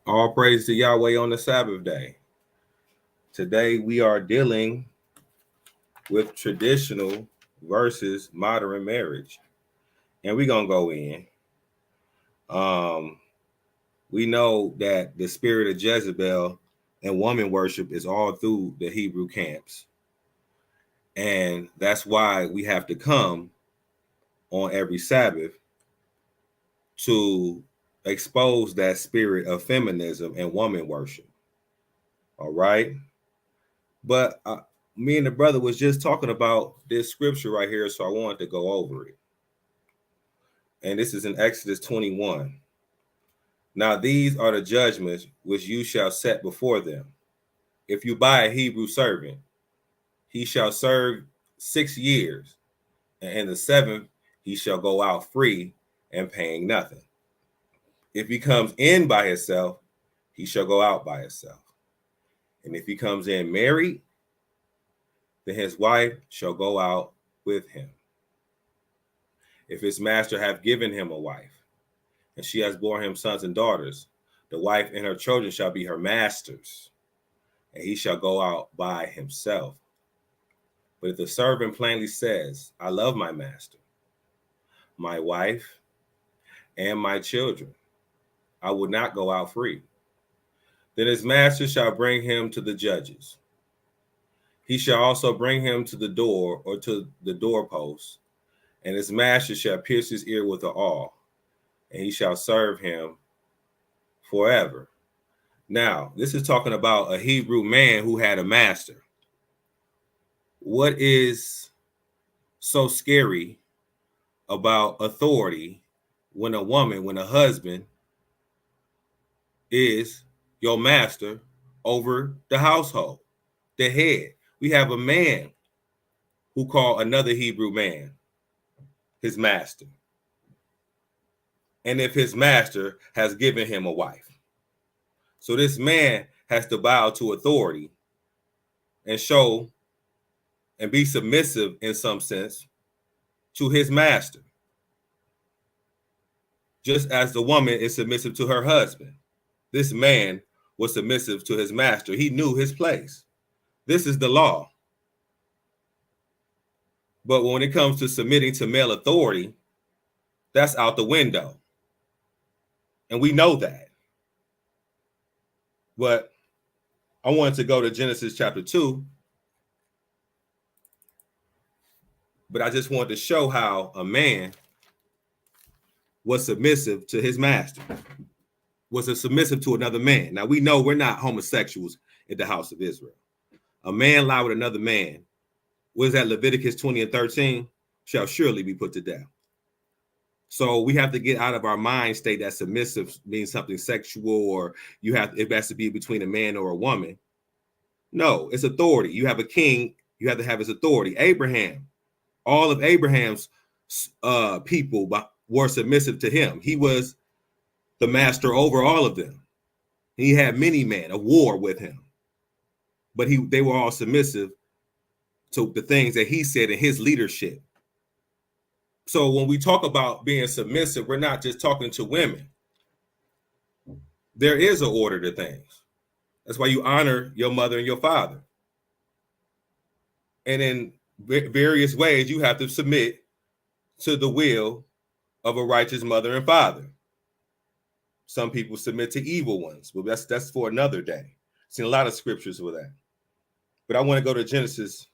All praise to Yahweh on the Sabbath day. Today we are dealing with traditional versus modern marriage. And we're going to go in. We know that the spirit of Jezebel and woman worship is all through the Hebrew camps. And that's why we have to come on every Sabbath to expose that spirit of feminism and woman worship. All right. But me and the brother was just talking about this scripture right here, so I wanted to go over it. And this is in Exodus 21. Now these are the judgments which you shall set before them. If you buy a Hebrew servant, he shall serve 6 years, and in the 7th he shall go out free and paying nothing. If he comes in by himself, he shall go out by himself. And if he comes in married, then his wife shall go out with him. If his master have given him a wife, and she has borne him sons and daughters, the wife and her children shall be her master's, and he shall go out by himself. But if the servant plainly says, I love my master, my wife, and my children, I will not go out free, then his master shall bring him to the judges. He shall also bring him to the door or to the doorpost, and his master shall pierce his ear with an awl, and he shall serve him forever. Now, this is talking about a Hebrew man who had a master. What is so scary about authority when a husband is your master over the household, the head? We have a man who called another Hebrew man his master. And if his master has given him a wife. So this man has to bow to authority and show and be submissive in some sense to his master. Just as the woman is submissive to her husband. This man was submissive to his master. He knew his place. This is the law. But when it comes to submitting to male authority, that's out the window. And we know that. But I wanted to go to Genesis chapter 2. But I just wanted to show how a man was submissive to his master, was a submissive to another man. Now, we know we're not homosexuals in the house of Israel. A man lie with another man, what is that, Leviticus 20 and 13, shall surely be put to death. So we have to get out of our mind state that submissive means something sexual, or it has to be between a man or a woman. No, it's authority. You have a king, you have to have his authority. Abraham, all of Abraham's people were submissive to him. He was the master over all of them. He had many men of war with him, but they were all submissive to the things that he said in his leadership. So when we talk about being submissive, we're not just talking to women. There is an order to things. That's why you honor your mother and your father. And in various ways, you have to submit to the will of a righteous mother and father. Some people submit to evil ones, but that's for another day. Seen a lot of scriptures for that. But I want to go to Genesis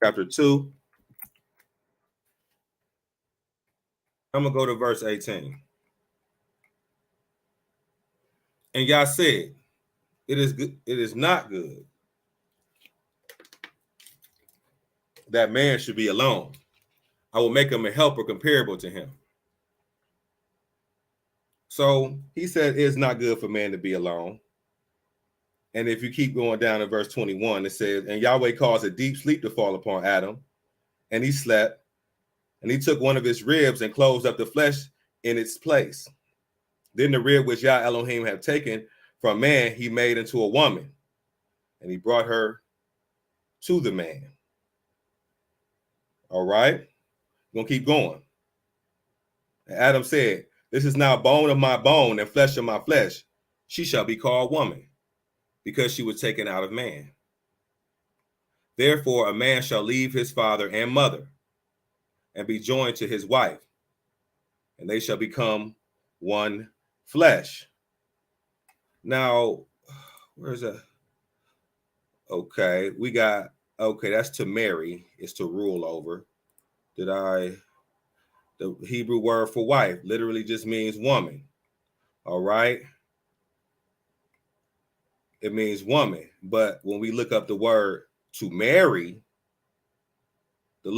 chapter 2. I'm going to go to verse 18. And Yah said, it is not good that man should be alone. I will make him a helper comparable to him. So he said it's not good for man to be alone. And if you keep going down to verse 21, it says, and Yahweh caused a deep sleep to fall upon Adam, and he slept, and he took one of his ribs and closed up the flesh in its place. Then the rib which Yah Elohim had taken from man, he made into a woman, and he brought her to the man. All right, we're going to keep going. And Adam said, This is now bone of my bone and flesh of my flesh. She shall be called woman, because she was taken out of man. Therefore, a man shall leave his father and mother and be joined to his wife, and they shall become one flesh. Now, where's that? Okay, we got, okay, that's to marry, is to rule over. The Hebrew word for wife literally just means woman. All right. It means woman. But when we look up the word to marry, what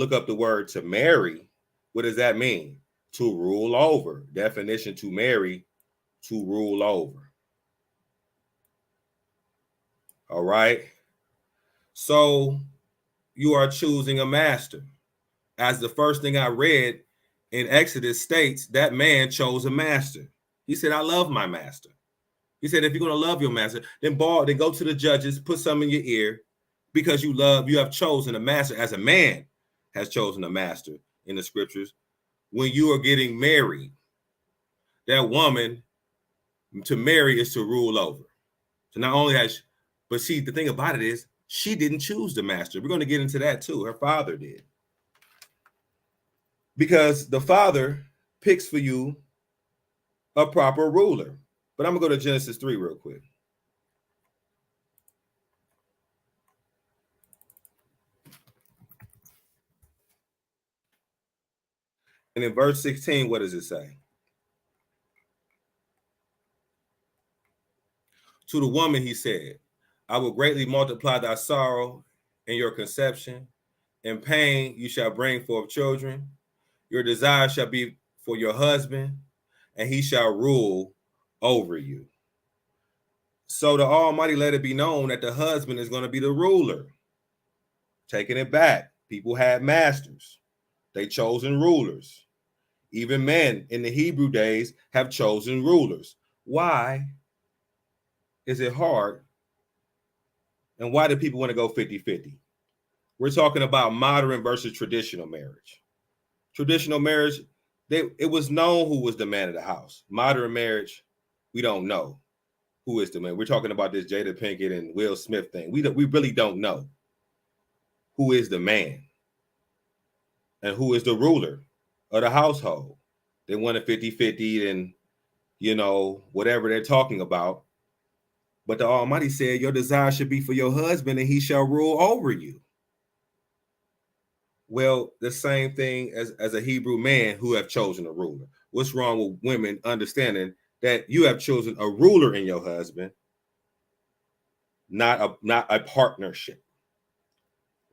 does that mean? To rule over. Definition: to marry, to rule over. All right. So you are choosing a master. As the first thing I read in Exodus states, that man chose a master. He said, I love my master. He said, if you're going to love your master, then go to the judges, put some in your ear, because you have chosen a master, as a man has chosen a master in the scriptures. When you are getting married, that woman to marry is to rule over. So not only but see, the thing about it is, she didn't choose the master. We're going to get into that too. Her father did. Because the father picks for you a proper ruler. But I'm going to go to Genesis 3 real quick. And in verse 16, what does it say? To the woman, he said, I will greatly multiply thy sorrow and your conception. In pain you shall bring forth children. Your desire shall be for your husband, and he shall rule over you. So the Almighty let it be known that the husband is going to be the ruler. Taking it back, people had masters. They chosen rulers. Even men in the Hebrew days have chosen rulers. Why is it hard? And why do people want to go 50-50? We're talking about modern versus traditional marriage. Traditional marriage, it was known who was the man of the house. Modern marriage, we don't know who is the man. We're talking about this Jada Pinkett and Will Smith thing. We really don't know who is the man and who is the ruler of the household. They want a 50-50 and, whatever they're talking about. But the Almighty said, your desire should be for your husband, and he shall rule over you. Well, the same thing as a Hebrew man who have chosen a ruler. What's wrong with women understanding that you have chosen a ruler in your husband, not a partnership,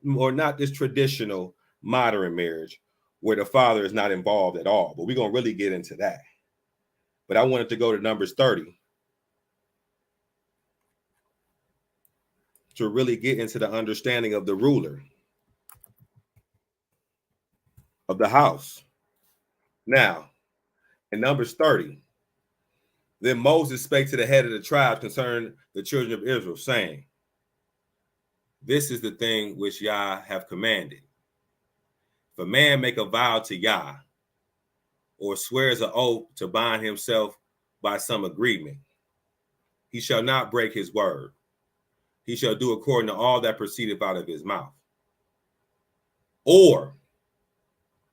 or not this traditional modern marriage where the father is not involved at all? But we're going to really get into that. But I wanted to go to Numbers 30 to really get into the understanding of the ruler of the house. Now, in Numbers 30, then Moses spake to the head of the tribe concerning the children of Israel, saying, this is the thing which Yah have commanded. If a man make a vow to Yah, or swears an oath to bind himself by some agreement, he shall not break his word. He shall do according to all that proceedeth out of his mouth. Or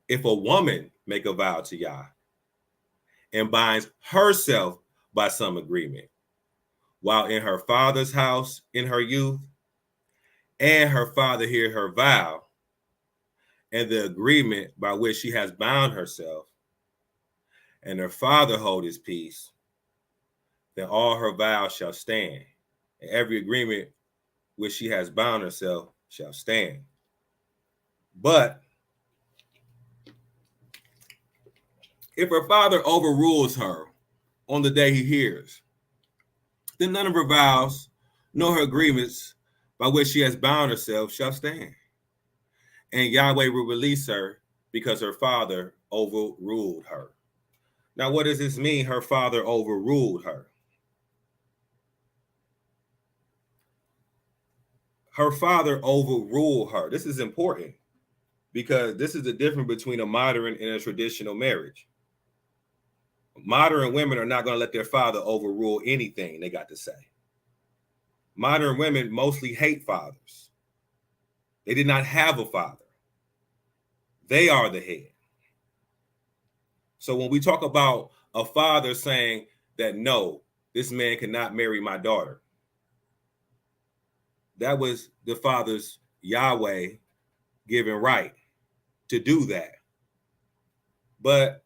if a woman make a vow to Yah and binds herself by some agreement, while in her father's house in her youth, and her father hear her vow, and the agreement by which she has bound herself, and her father hold his peace, then all her vows shall stand, and every agreement which she has bound herself shall stand. But if her father overrules her on the day he hears, then none of her vows nor her agreements by which she has bound herself shall stand. And Yahweh will release her because her father overruled her. Now, what does this mean? Her father overruled her. Her father overruled her. This is important because this is the difference between a modern and a traditional marriage. Modern women are not going to let their father overrule anything they got to say. Modern women mostly hate fathers. They did not have a father. They are the head. So when we talk about a father saying that, no, this man cannot marry my daughter, that was the father's Yahweh given right to do that. But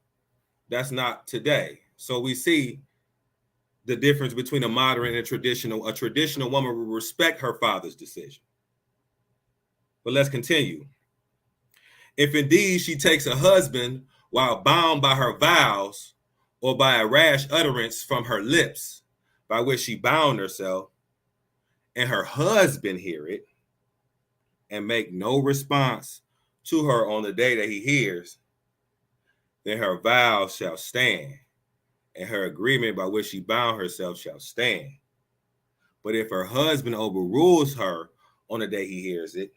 that's not today. So we see the difference between a modern and a traditional. A traditional woman will respect her father's decision. But let's continue. If indeed she takes a husband while bound by her vows or by a rash utterance from her lips by which she bound herself, and her husband hear it and make no response to her on the day that he hears, then her vows shall stand, and her agreement by which she bound herself shall stand. But if her husband overrules her on the day he hears it,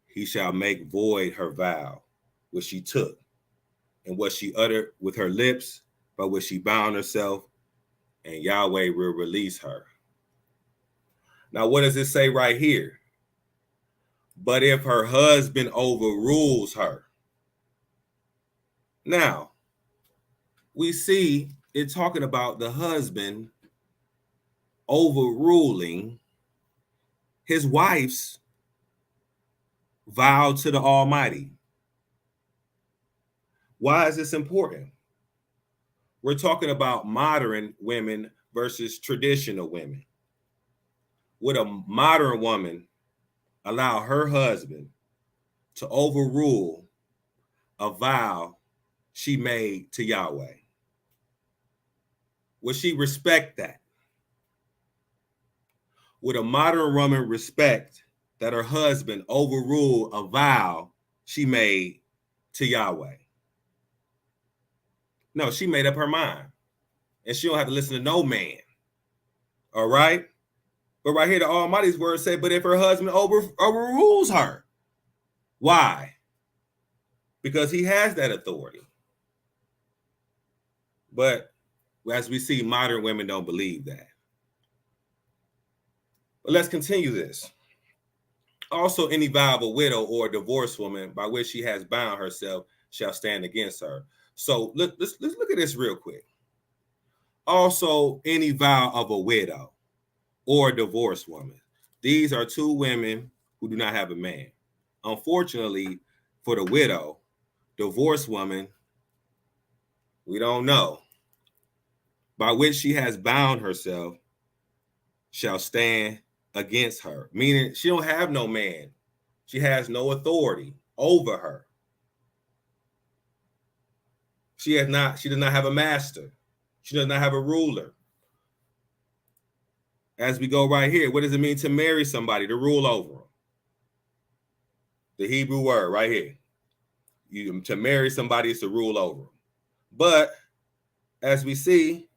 he shall make void her vow, which she took, and what she uttered with her lips, by which she bound herself, and Yahweh will release her. Now, what does it say right here? But if her husband overrules her. Now, we see it talking about the husband overruling his wife's vow to the Almighty. Why is this important? We're talking about modern women versus traditional women. Would a modern woman allow her husband to overrule a vow she made to Yahweh? Would she respect that? Would a modern woman respect that her husband overrule a vow she made to Yahweh? No, she made up her mind. And she don't have to listen to no man. All right? But right here, the Almighty's word said, but if her husband overrules her. Why? Because he has that authority. But as we see, modern women don't believe that. But let's continue this. Also, any vow of a widow or a divorced woman by which she has bound herself shall stand against her. So let's look at this real quick. Also, any vow of a widow or a divorced woman. These are two women who do not have a man. Unfortunately, for the widow, divorced woman, we don't know, by which she has bound herself shall stand against her. Meaning she don't have no man. She has no authority over her. She does not have a master. She does not have a ruler. As we go right here, what does it mean to marry somebody, to rule over them? The Hebrew word right here. To marry somebody is to rule over them. But as we see,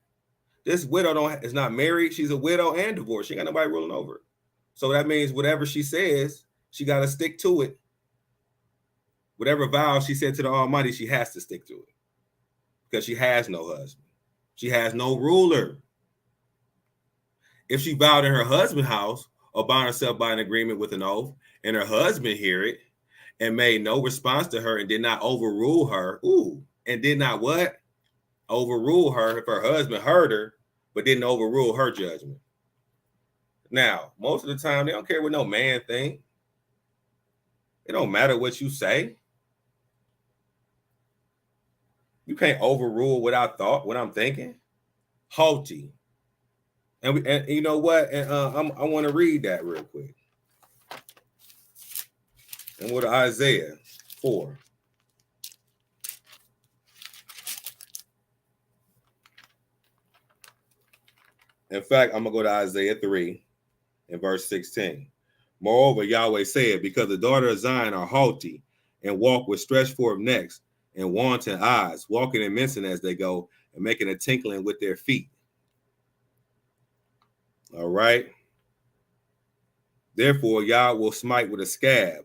this widow is not married. She's a widow and divorced. She ain't got nobody ruling over her. So that means whatever she says, she got to stick to it. Whatever vow she said to the Almighty, she has to stick to it. Because she has no husband. She has no ruler. If she vowed in her husband's house or bound herself by an agreement with an oath, and her husband hear it and made no response to her and did not overrule her, and did not what? Overrule her if her husband heard her, but didn't overrule her judgment. Now, most of the time, they don't care what no man think. It don't matter what you say. You can't overrule what I thought, what I'm thinking. Haughty. And you know what? And I want to read that real quick. And what Isaiah 4. In fact, I'm going to go to Isaiah 3 and verse 16. Moreover, Yahweh said, because the daughters of Zion are haughty and walk with stretched forth necks and wanton eyes, walking and mincing as they go and making a tinkling with their feet. All right. Therefore, Yah will smite with a scab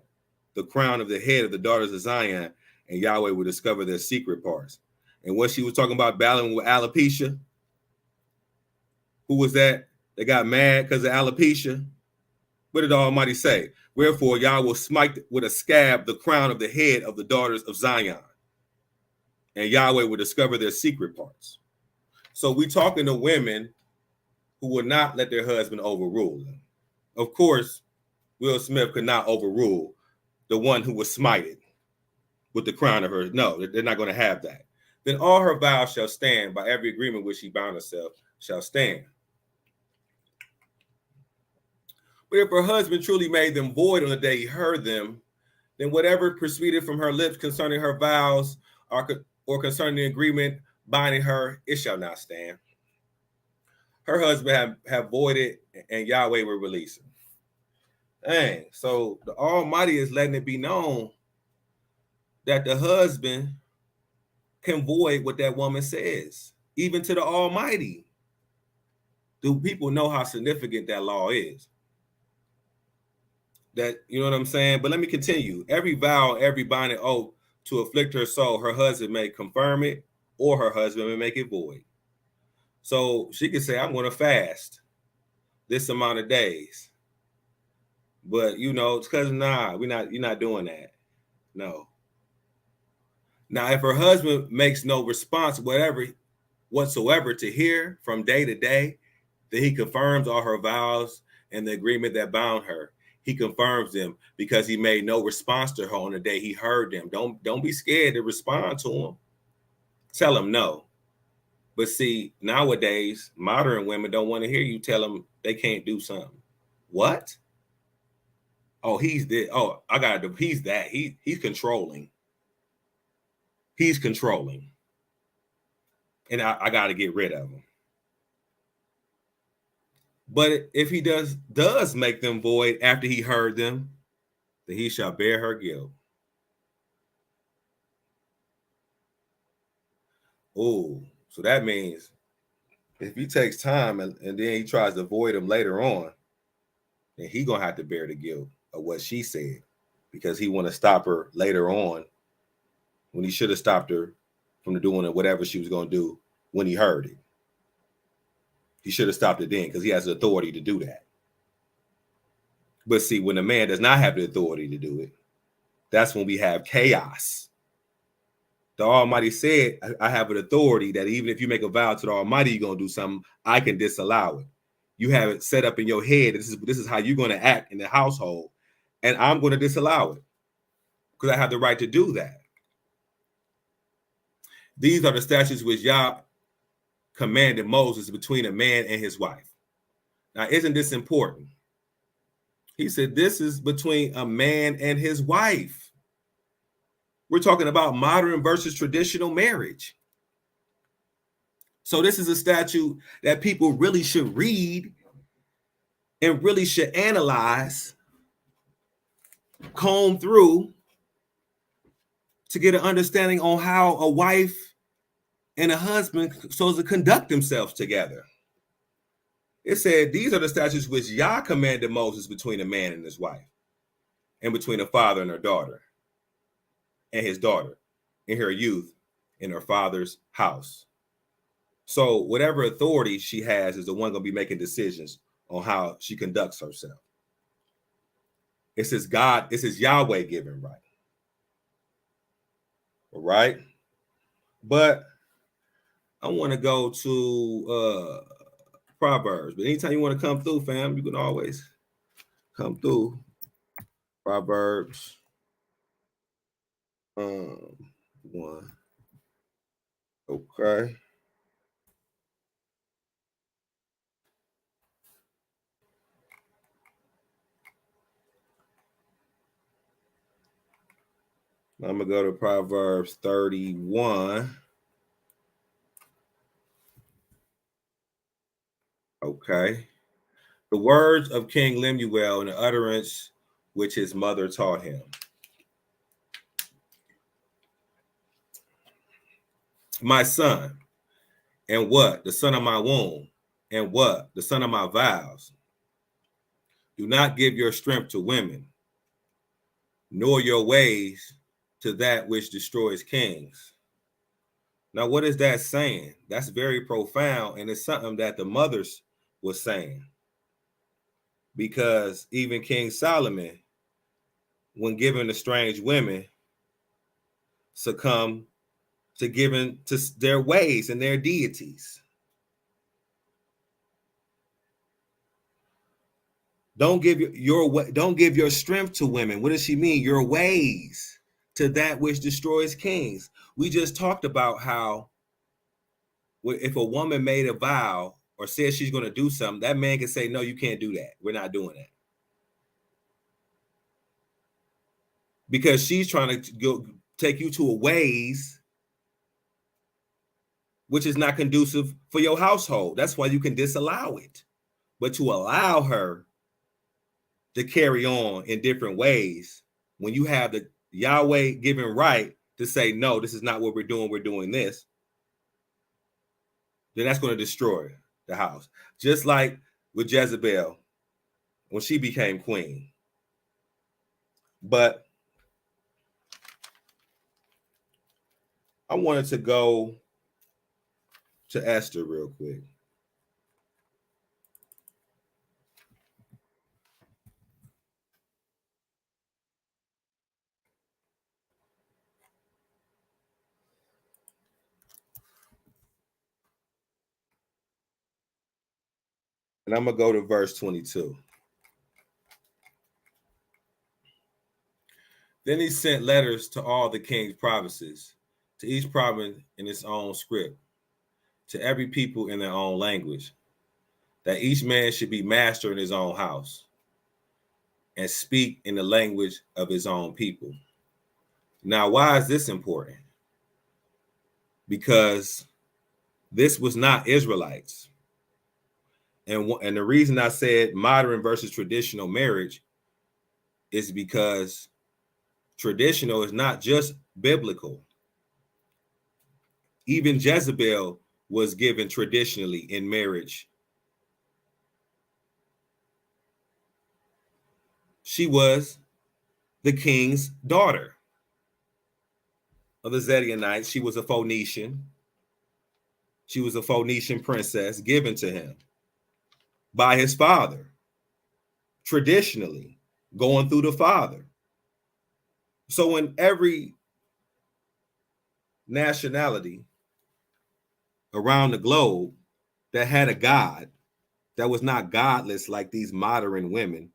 the crown of the head of the daughters of Zion, and Yahweh will discover their secret parts. And when she was talking about battling with alopecia, who was that got mad because of alopecia? What did the Almighty say? Wherefore, Yah will smite with a scab the crown of the head of the daughters of Zion, and Yahweh will discover their secret parts. So we talking to women who will not let their husband overrule them. Of course, Will Smith could not overrule the one who was smited with the crown of her. No, they're not going to have that. Then all her vows shall stand, by every agreement which she bound herself shall stand. But if her husband truly made them void on the day he heard them, then whatever proceeded from her lips concerning her vows or concerning the agreement binding her, it shall not stand. Her husband have voided, and Yahweh will release him. Dang, so the Almighty is letting it be known that the husband can void what that woman says, even to the Almighty. Do people know how significant that law is? That, you know what I'm saying? But let me continue. Every vow, every binding oath to afflict her soul, her husband may confirm it, or her husband may make it void. So she could say, I'm going to fast this amount of days. But, you know, it's because, you're not doing that. No. Now, if her husband makes no response whatsoever to hear from day to day, that he confirms all her vows and the agreement that bound her. He confirms them because he made no response to her on the day he heard them. Don't be scared to respond to him. Tell him no. But see, nowadays, modern women don't want to hear you tell them they can't do something. What? Oh, he's this. Oh, he's that. He's controlling. He's controlling. And I got to get rid of him. But if he does make them void after he heard them, then he shall bear her guilt. Oh, so that means if he takes time and then he tries to void them later on, then he gonna have to bear the guilt of what she said, because he want to stop her later on when he should have stopped her from doing whatever she was gonna do when he heard it. He should have stopped it then because he has the authority to do that. But see, when a man does not have the authority to do it, that's when we have chaos. The Almighty said, I have an authority that even if you make a vow to the Almighty, you're going to do something, I can disallow it. You have it set up in your head. This is how you're going to act in the household. And I'm going to disallow it because I have the right to do that. These are the statutes which Yah commanded Moses between a man and his wife. Now, isn't this important? He said, this is between a man and his wife. We're talking about modern versus traditional marriage. So this is a statute that people really should read and really should analyze, comb through to get an understanding on how a wife and a husband supposed to conduct themselves together. It said, these are the statutes which Yah commanded Moses between a man and his wife, and between a father and her daughter, and his daughter in her youth in her father's house. So whatever authority she has is the one going to be making decisions on how she conducts herself. It says Yahweh given right. All right. But I want to go to Proverbs. But anytime you want to come through, fam, you can always come through. Proverbs 1. Okay. I'm going to go to Proverbs 31. Okay. The words of King Lemuel and the utterance which his mother taught him. My son, and what? The son of my womb. And what? The son of my vows. Do not give your strength to women, nor your ways to that which destroys kings. Now, what is that saying? That's very profound, and it's something that the mothers was saying. Because even King Solomon, when given to strange women, succumbed to giving to their ways and their deities. Don't give your strength to women. What does she mean? Your ways to that which destroys kings. We just talked about how if a woman made a vow or says she's going to do something, that man can say, no, you can't do that. We're not doing that. Because she's trying to go take you to a ways which is not conducive for your household. That's why you can disallow it. But to allow her to carry on in different ways, when you have the Yahweh given right to say, no, this is not what we're doing this, then that's going to destroy the house. Just like with Jezebel when she became queen. But I wanted to go to Esther real quick. And I'm going to go to verse 22. Then he sent letters to all the king's provinces, to each province in its own script, to every people in their own language, that each man should be master in his own house and speak in the language of his own people. Now, why is this important? Because this was not Israelites. And the reason I said modern versus traditional marriage is because traditional is not just biblical. Even Jezebel was given traditionally in marriage. She was the king's daughter of the Zedianites. She was a Phoenician. She was a Phoenician princess given to him by his father, traditionally, going through the father. So in every nationality around the globe that had a god that was not godless like these modern women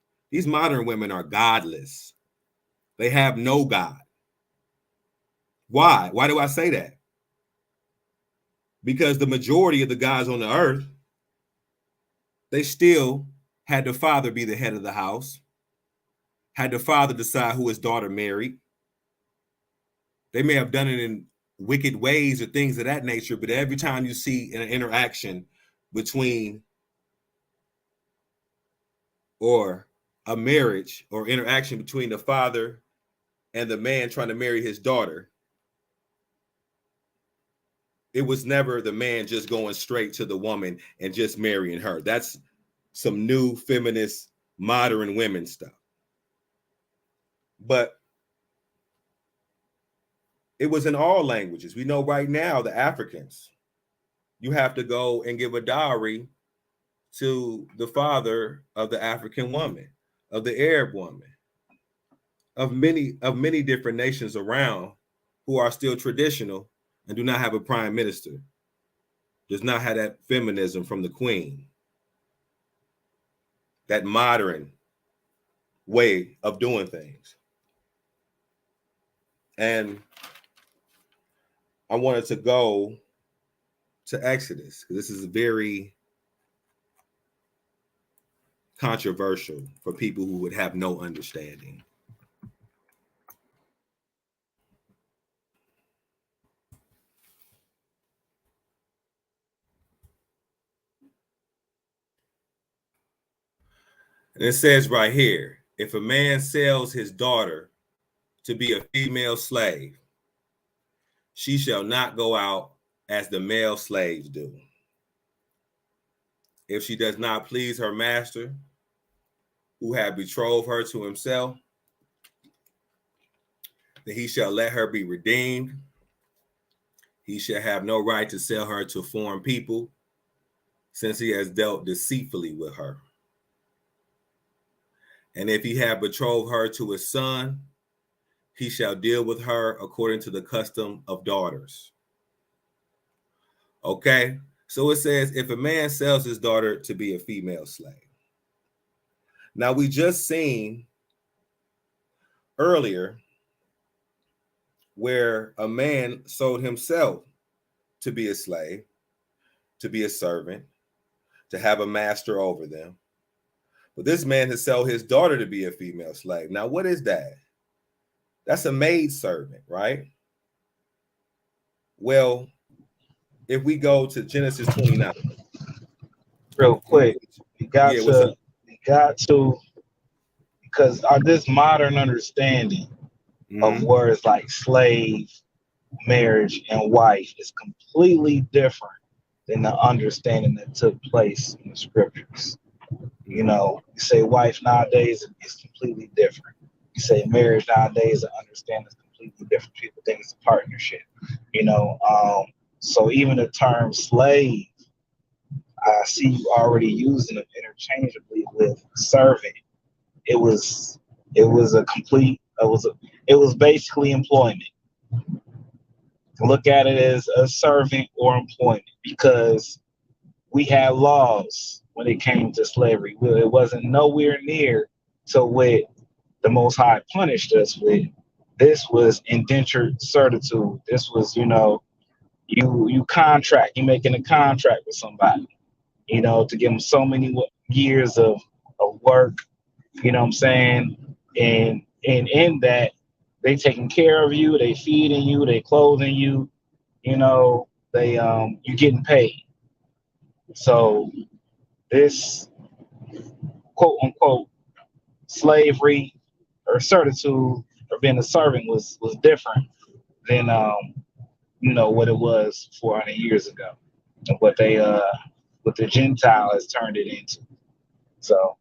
are godless. They have no God. Why? Why do I say that? Because the majority of the gods on the earth, they still had the father be the head of the house, had the father decide who his daughter married. They may have done it in wicked ways or things of that nature, but every time you see an interaction between or a marriage or interaction between the father and the man trying to marry his daughter, it was never the man just going straight to the woman and just marrying her. That's some new feminist modern women stuff. But it was in all languages. We know right now the Africans, you have to go and give a dowry to the father of the African woman, of the Arab woman, of many different nations around who are still traditional and do not have a prime minister, does not have that feminism from the queen, that modern way of doing things. And I wanted to go to Exodus because this is very controversial for people who would have no understanding. And it says right here, if a man sells his daughter to be a female slave, she shall not go out as the male slaves do. If she does not please her master, who have betrothed her to himself, then he shall let her be redeemed. He shall have no right to sell her to foreign people, since he has dealt deceitfully with her. And if he have betrothed her to his son, he shall deal with her according to the custom of daughters. Okay, so it says, if a man sells his daughter to be a female slave. Now, we just seen earlier where a man sold himself to be a slave, to be a servant, to have a master over them. But this man has sold his daughter to be a female slave. Now, what is that? That's a maid servant, right? Well, if we go to Genesis 29. Real quick, we got Yeah, what's to, up? because this modern understanding of Mm-hmm. words like slave, marriage, and wife is completely different than the understanding that took place in the scriptures. You Mm-hmm. know, you say wife nowadays is completely different. You say marriage nowadays, the understanding is completely different. People think it's a partnership. You know, so even the term slave, I see you already using them interchangeably with servant. It was a complete it was basically employment. Look at it as a servant or employment, because we had laws when it came to slavery. It wasn't nowhere near to what the Most High punished us with. This was indentured servitude. This was, you contract, you making a contract with somebody, to give them so many years of work, you know what I'm saying? And in that, they taking care of you, they feeding you, they clothing you, they you getting paid. So this quote unquote slavery or servitude or being a servant was different than what it was 400 years ago, and what the Gentile has turned it into. So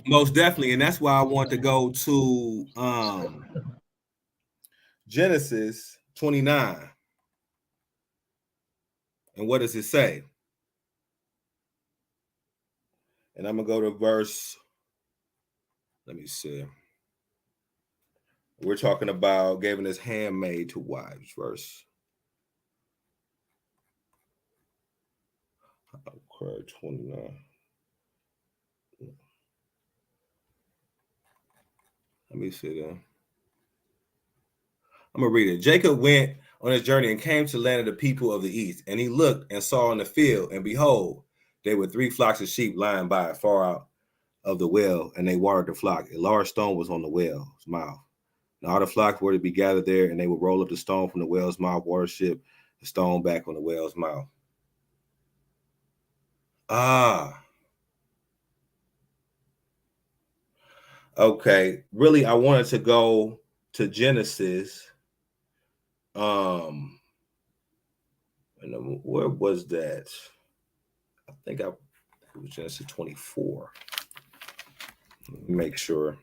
Most definitely. And that's why I want to go to Genesis 29. And what does it say? And I'm going to go to verse, let me see. We're talking about giving his handmaid to wives, verse. Okay, 29. Let me see there. I'm going to read it. Jacob went on his journey and came to the land of the people of the east. And he looked and saw in the field, and behold, there were 3 flocks of sheep lying by far out of the well, and they watered the flock. A large stone was on the well's mouth. And all the flocks were to be gathered there, and they would roll up the stone from the well's mouth, worship the stone back on the well's mouth. Okay. Really, I wanted to go to Genesis. And where was that? I think it was Genesis 24. Let me make sure.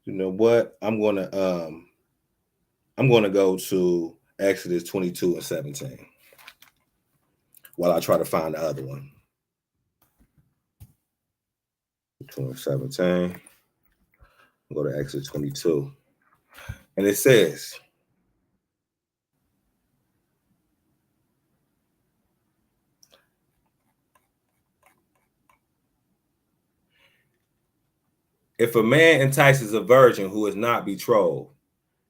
You know what? I'm gonna go to Exodus 22 and 17 while I try to find the other one. 17. Go to Exodus 22. And it says, if a man entices a virgin who is not betrothed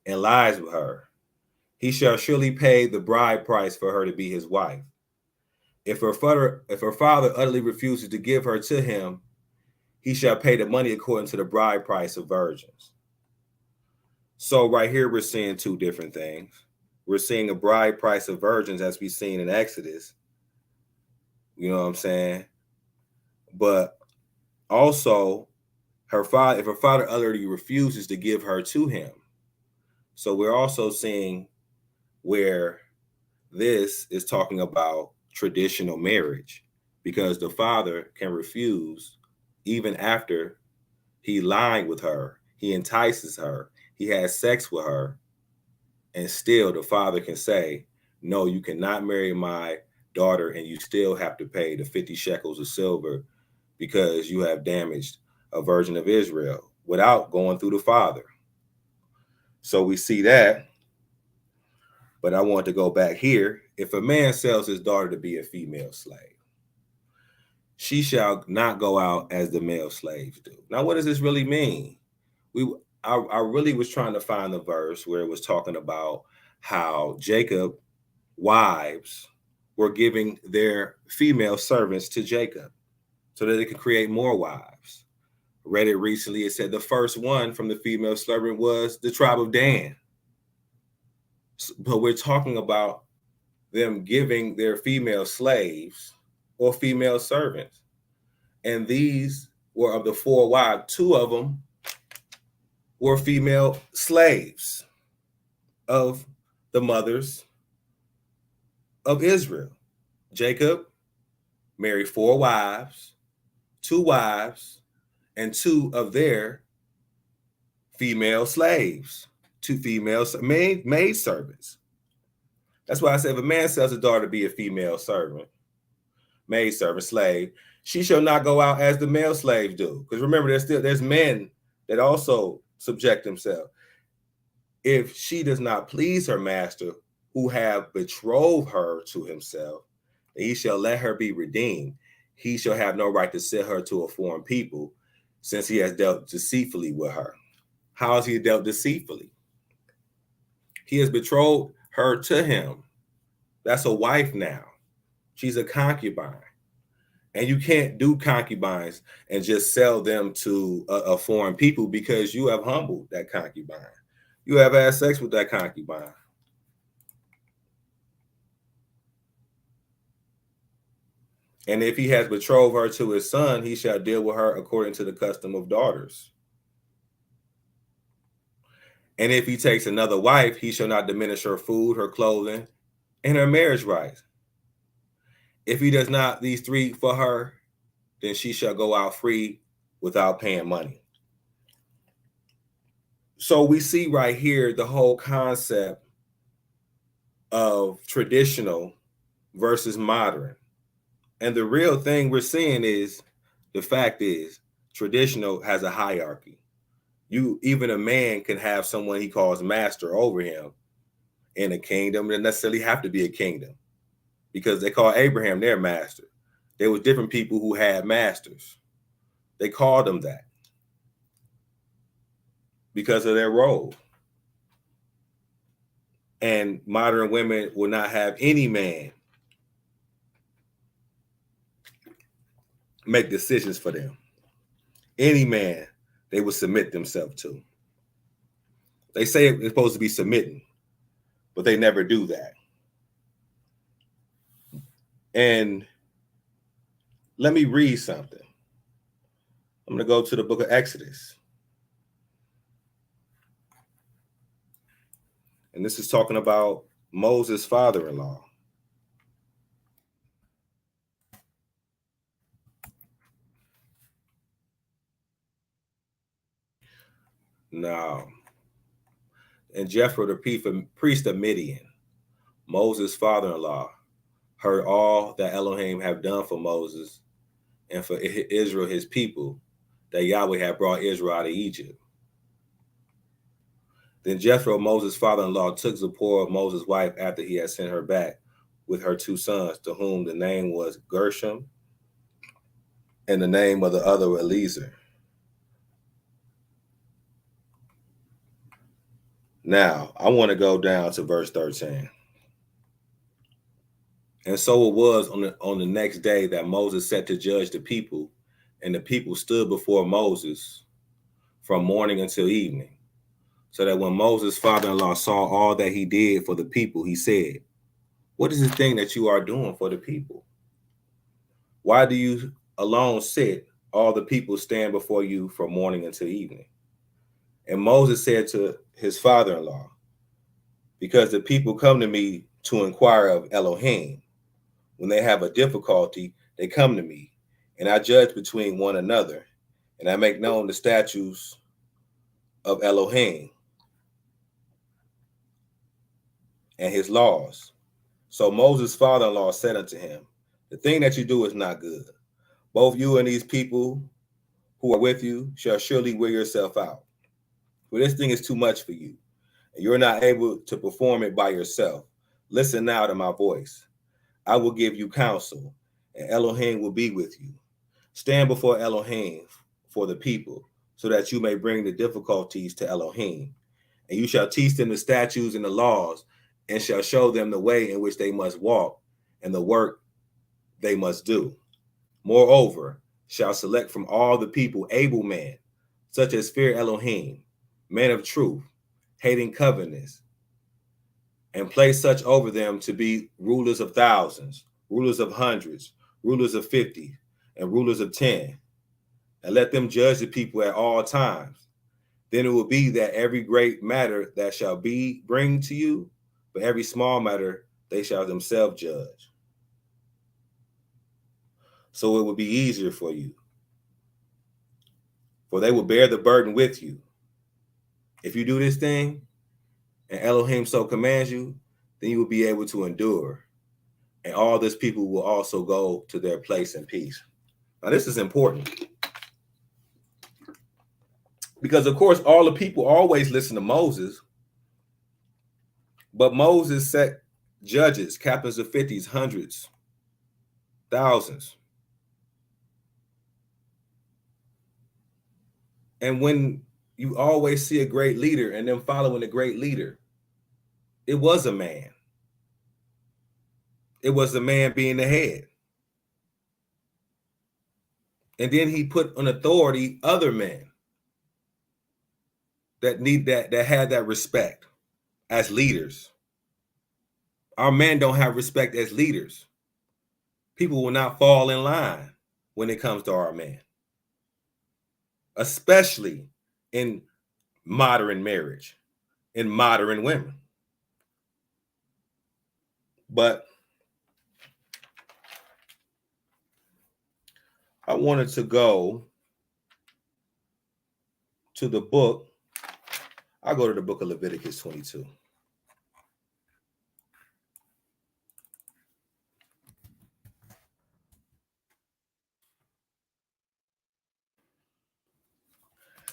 and lies with her, he shall surely pay the bride price for her to be his wife. If her father utterly refuses to give her to him, he shall pay the money according to the bride price of virgins. So right here, we're seeing 2 different things. We're seeing a bride price of virgins as we've seen in Exodus. You know what I'm saying? But also, if her father utterly refuses to give her to him. So we're also seeing where this is talking about traditional marriage, because the father can refuse even after he lied with her, he entices her, he has sex with her, and still the father can say, no, you cannot marry my daughter, and you still have to pay the 50 shekels of silver because you have damaged a virgin of Israel without going through the father. So we see that. But I want to go back here. If a man sells his daughter to be a female slave, she shall not go out as the male slaves do. Now, what does this really mean? I really was trying to find the verse where it was talking about how Jacob wives were giving their female servants to Jacob so that they could create more wives. Read it recently. It said the first one from the female servant was the tribe of Dan. But we're talking about them giving their female slaves or female servants. And these were of the 4 wives, 2 of them were female slaves of the mothers of Israel. Jacob married 4 wives, 2 wives, and 2 of their female slaves, 2 female maid servants. That's why I said if a man sells a daughter to be a female servant, maid servant, slave, she shall not go out as the male slaves do. Because remember, there's men that also subject themselves. If she does not please her master, who have betrothed her to himself, he shall let her be redeemed. He shall have no right to sell her to a foreign people, since he has dealt deceitfully with her. How has he dealt deceitfully? He has betrothed her to him. That's a wife now. She's a concubine. And you can't do concubines and just sell them to a foreign people because you have humbled that concubine. You have had sex with that concubine. And if he has betrothed her to his son, he shall deal with her according to the custom of daughters. And if he takes another wife, he shall not diminish her food, her clothing, and her marriage rights. If he does not these 3 for her, then she shall go out free without paying money. So we see right here the whole concept of traditional versus modern. And the real thing we're seeing is, the fact is, traditional has a hierarchy. Even a man can have someone he calls master over him in a kingdom. It doesn't necessarily have to be a kingdom, because they call Abraham their master. There was different people who had masters. They called them that because of their role. And modern women will not have any man make decisions for them. Any man they will submit themselves to. They say it's supposed to be submitting, but they never do that. And let me read something. I'm going to go to the book of Exodus. And this is talking about Moses' father-in-law. Now, and Jethro, the priest of Midian, Moses' father-in-law, heard all that Elohim have done for Moses and for Israel, his people, that Yahweh had brought Israel out of Egypt. Then Jethro, Moses' father-in-law, took Zipporah, Moses' wife, after he had sent her back with her 2 sons, to whom the name was Gershom, and the name of the other Eliezer. Now, I want to go down to verse 13. And so it was on the next day that Moses set to judge the people, and the people stood before Moses from morning until evening. So that when Moses' father-in-law saw all that he did for the people, he said, "What is this thing that you are doing for the people? Why do you alone sit? All the people stand before you from morning until evening." And Moses said to his father-in-law, "Because the people come to me to inquire of Elohim. When they have a difficulty, they come to me, and I judge between one another, and I make known the statutes of Elohim and his laws. So Moses' father-in-law said unto him, the thing that you do is not good. Both you and these people who are with you shall surely wear yourself out. For this thing is too much for you, and you're not able to perform it by yourself. Listen now to my voice. I will give you counsel, and Elohim will be with you. Stand before Elohim for the people, so that you may bring the difficulties to Elohim. And you shall teach them the statutes and the laws, and shall show them the way in which they must walk, and the work they must do. Moreover, shall select from all the people able men, such as fear Elohim, men of truth, hating covetousness, and place such over them to be rulers of thousands, rulers of hundreds, rulers of 50, and rulers of 10. And let them judge the people at all times. Then it will be that every great matter that shall be bring to you, but every small matter they shall themselves judge. So it will be easier for you, for they will bear the burden with you. If you do this thing, and Elohim so commands you, then you will be able to endure. And all this people will also go to their place in peace. Now, this is important. Because, of course, all the people always listen to Moses. But Moses set judges, captains of 50s, hundreds, thousands. And when you always see a great leader and them following a great leader, it was a man. It was the man being the head. And then he put on authority other men that had that respect as leaders. Our men don't have respect as leaders. People will not fall in line when it comes to our men, especially in modern marriage, in modern women. But I wanted to go to the book. I'll go to the book of Leviticus 22.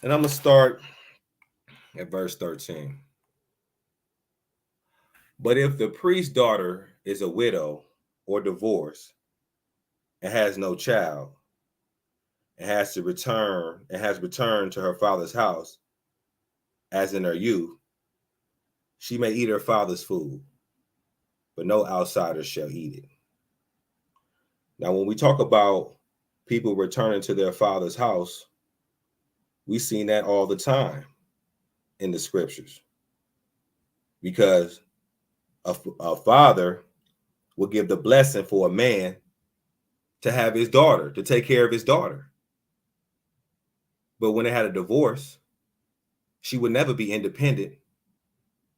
And I'm going to start at verse 13. But if the priest's daughter is a widow or divorced and has no child, and has returned to her father's house, as in her youth, she may eat her father's food, but no outsider shall eat it. Now, when we talk about people returning to their father's house, we've seen that all the time in the scriptures, because a father will give the blessing for a man to have his daughter, to take care of his daughter. But when they had a divorce, she would never be independent.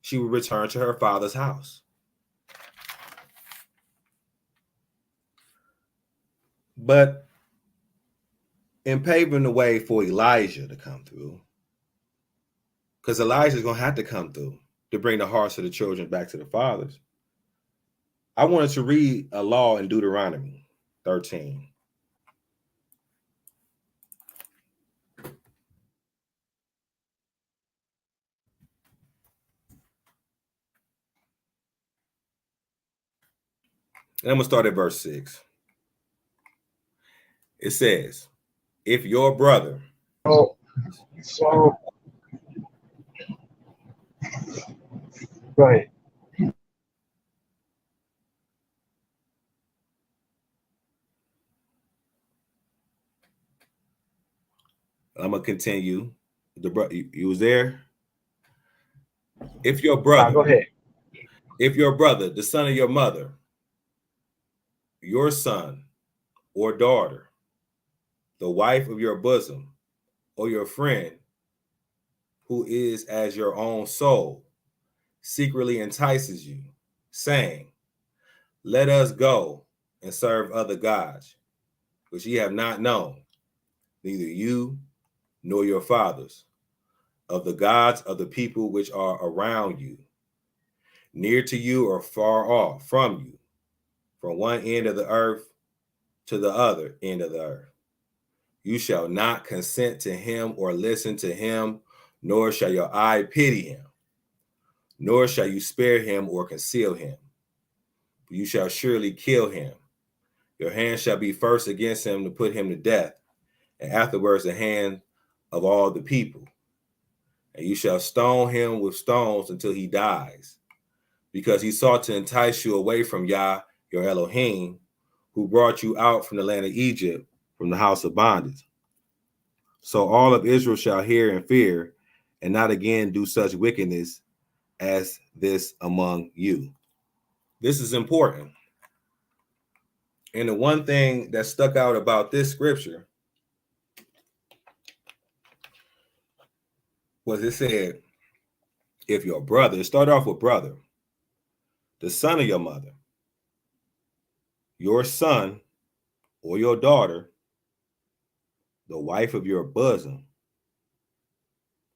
She would return to her father's house. But in paving the way for Elijah to come through, because Elijah's going to have to come through to bring the hearts of the children back to the fathers, I wanted to read a law in Deuteronomy 13. And I'm going to start at verse 6. It says, if your brother... So go ahead. I'm going to continue. You was there? If your brother... Go ahead. If your brother, the son of your mother, your son or daughter, the wife of your bosom, or your friend who is as your own soul, secretly entices you, saying, let us go and serve other gods, which ye have not known, neither you nor your fathers, of the gods of the people which are around you, near to you or far off from you, from one end of the earth to the other end of the earth. You shall not consent to him or listen to him, nor shall your eye pity him, nor shall you spare him or conceal him. You shall surely kill him. Your hand shall be first against him to put him to death, and afterwards the hand of all the people. And you shall stone him with stones until he dies, because he sought to entice you away from Yah, your Elohim, who brought you out from the land of Egypt, from the house of bondage. So all of Israel shall hear and fear, and not again do such wickedness as this among you. This is important. And the one thing that stuck out about this scripture was it said, if your brother, start off with brother, the son of your mother, your son or your daughter, the wife of your bosom,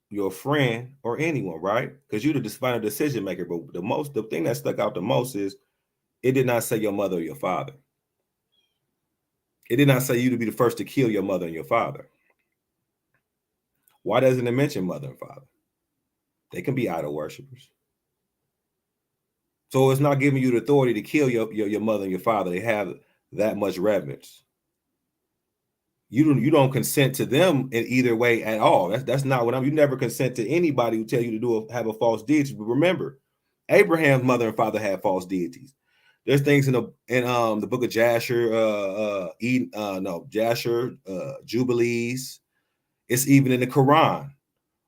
your friend, or anyone, right? Because you're the final decision maker. But the thing that stuck out the most is it did not say your mother or your father. It did not say you to be the first to kill your mother and your father. Why doesn't it mention mother and father? They can be idol worshipers. So it's not giving you the authority to kill your mother and your father. They have that much reverence. You don't consent to them in either way at all. That's not what you never consent to anybody who tell you to have a false deity. But remember, Abraham's mother and father had false deities. There's things in the book of Jasher, Jasher, Jubilees. It's even in the Quran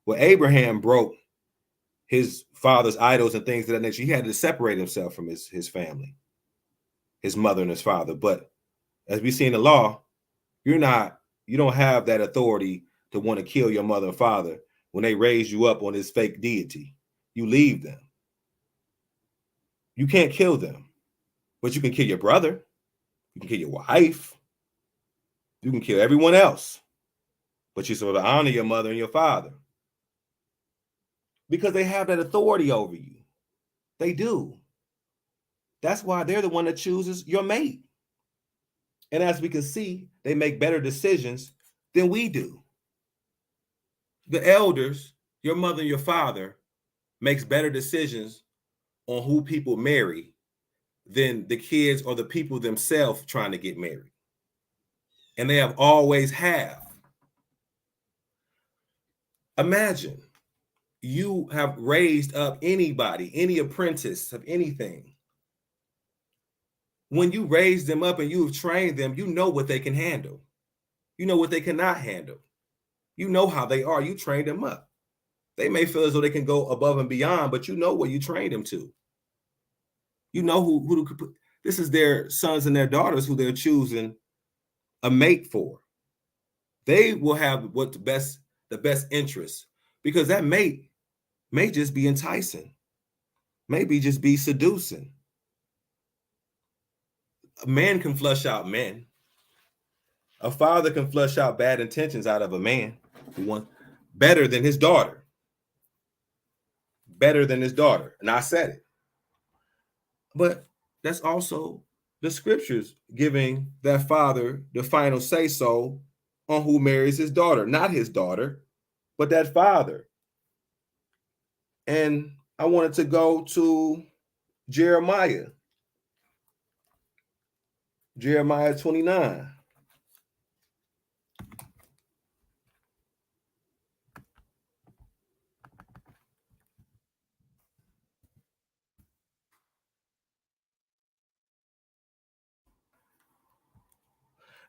where Abraham broke his father's idols and things of that nature. He had to separate himself from his family, his mother and his father. But as we see in the law, you don't have that authority to want to kill your mother and father when they raise you up on this fake deity. You leave them. You can't kill them, but you can kill your brother. You can kill your wife. You can kill everyone else, but you're supposed to honor your mother and your father because they have that authority over you. They do. That's why they're the one that chooses your mate. And as we can see, they make better decisions than we do. The elders, your mother and your father, makes better decisions on who people marry than the kids or the people themselves trying to get married. And they have always have. Imagine you have raised up anybody, any apprentice of anything. When you raise them up and you've trained them, you know what they can handle. You know what they cannot handle. You know how they are. You trained them up. They may feel as though they can go above and beyond, but you know what you trained them to. You know who to put. This is their sons and their daughters who they're choosing a mate for. They will have what the best interest, because that mate may just be enticing, maybe just be seducing. A man can flush out men. A father can flush out bad intentions out of a man who wants better than his daughter. Better than his daughter. And I said it. But that's also the scriptures giving that father the final say so on who marries his daughter. Not his daughter, but that father. And I wanted to go to Jeremiah 29.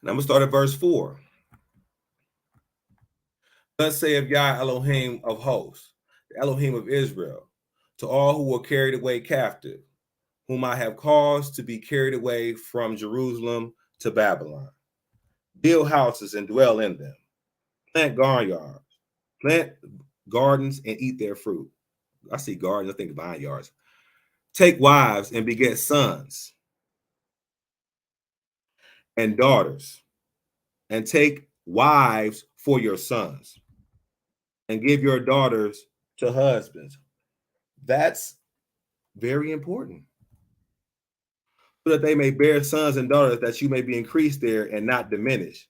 And I'm going to start at verse 4. Thus saith Yah Elohim of hosts, the Elohim of Israel, to all who were carried away captive, whom I have caused to be carried away from Jerusalem to Babylon. Build houses and dwell in them. Plant gardens and eat their fruit. I see gardens, I think vineyards. Take wives and beget sons and daughters, and take wives for your sons. and give your daughters to husbands. That's very important. So that they may bear sons and daughters, that you may be increased there and not diminished.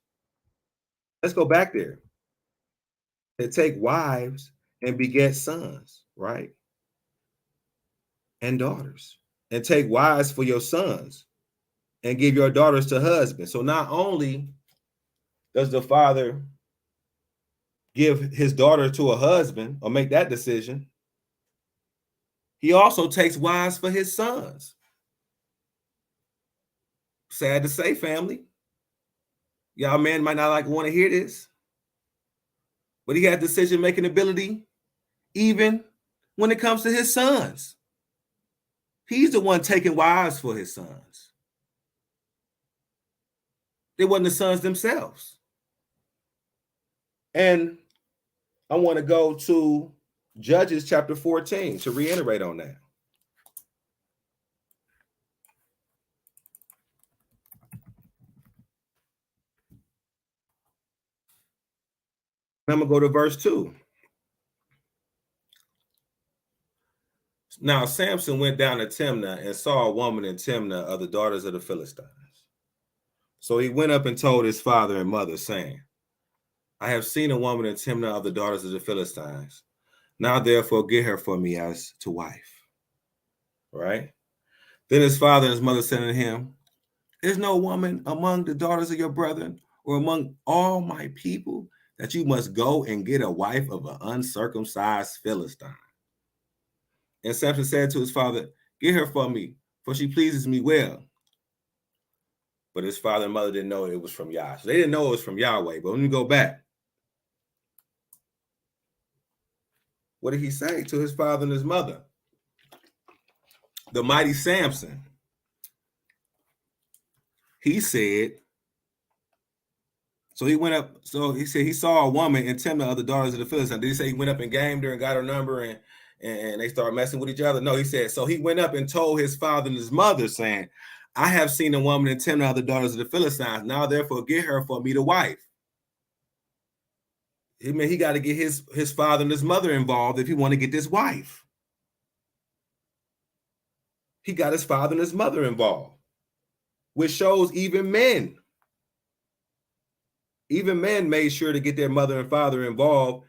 Let's go back there. And take wives and beget sons, right? And daughters. And take wives for your sons and give your daughters to husbands. So not only does the father give his daughter to a husband or make that decision, he also takes wives for his sons. Sad to say, family. Y'all men might not want to hear this, but he has decision-making ability even when it comes to his sons. He's the one taking wives for his sons. They wasn't the sons themselves. And I want to go to Judges chapter 14 to reiterate on that. I'm going to go to verse 2. Now Samson went down to Timnah and saw a woman in Timnah of the daughters of the Philistines. So he went up and told his father and mother, saying, I have seen a woman in Timnah of the daughters of the Philistines. Now therefore get her for me as to wife. Right? Then his father and his mother said to him, Is no woman among the daughters of your brethren or among all my people that you must go and get a wife of an uncircumcised Philistine? And Samson said to his father, Get her for me, for she pleases me well. But his father and mother didn't know it was from Yah. So they didn't know it was from Yahweh. But when we go back, what did he say to his father and his mother? The mighty Samson. He said, so he went up, so he said he saw a woman in Timnah of the daughters of the Philistines. Did he say he went up and gamed her and got her number and they started messing with each other? No, he said, so he went up and told his father and his mother, saying, I have seen a woman in Timnah of the daughters of the Philistines. Now therefore get her for me to wife. He got to get his father and his mother involved if he want to get this wife. He got his father and his mother involved, which shows even men made sure to get their mother and father involved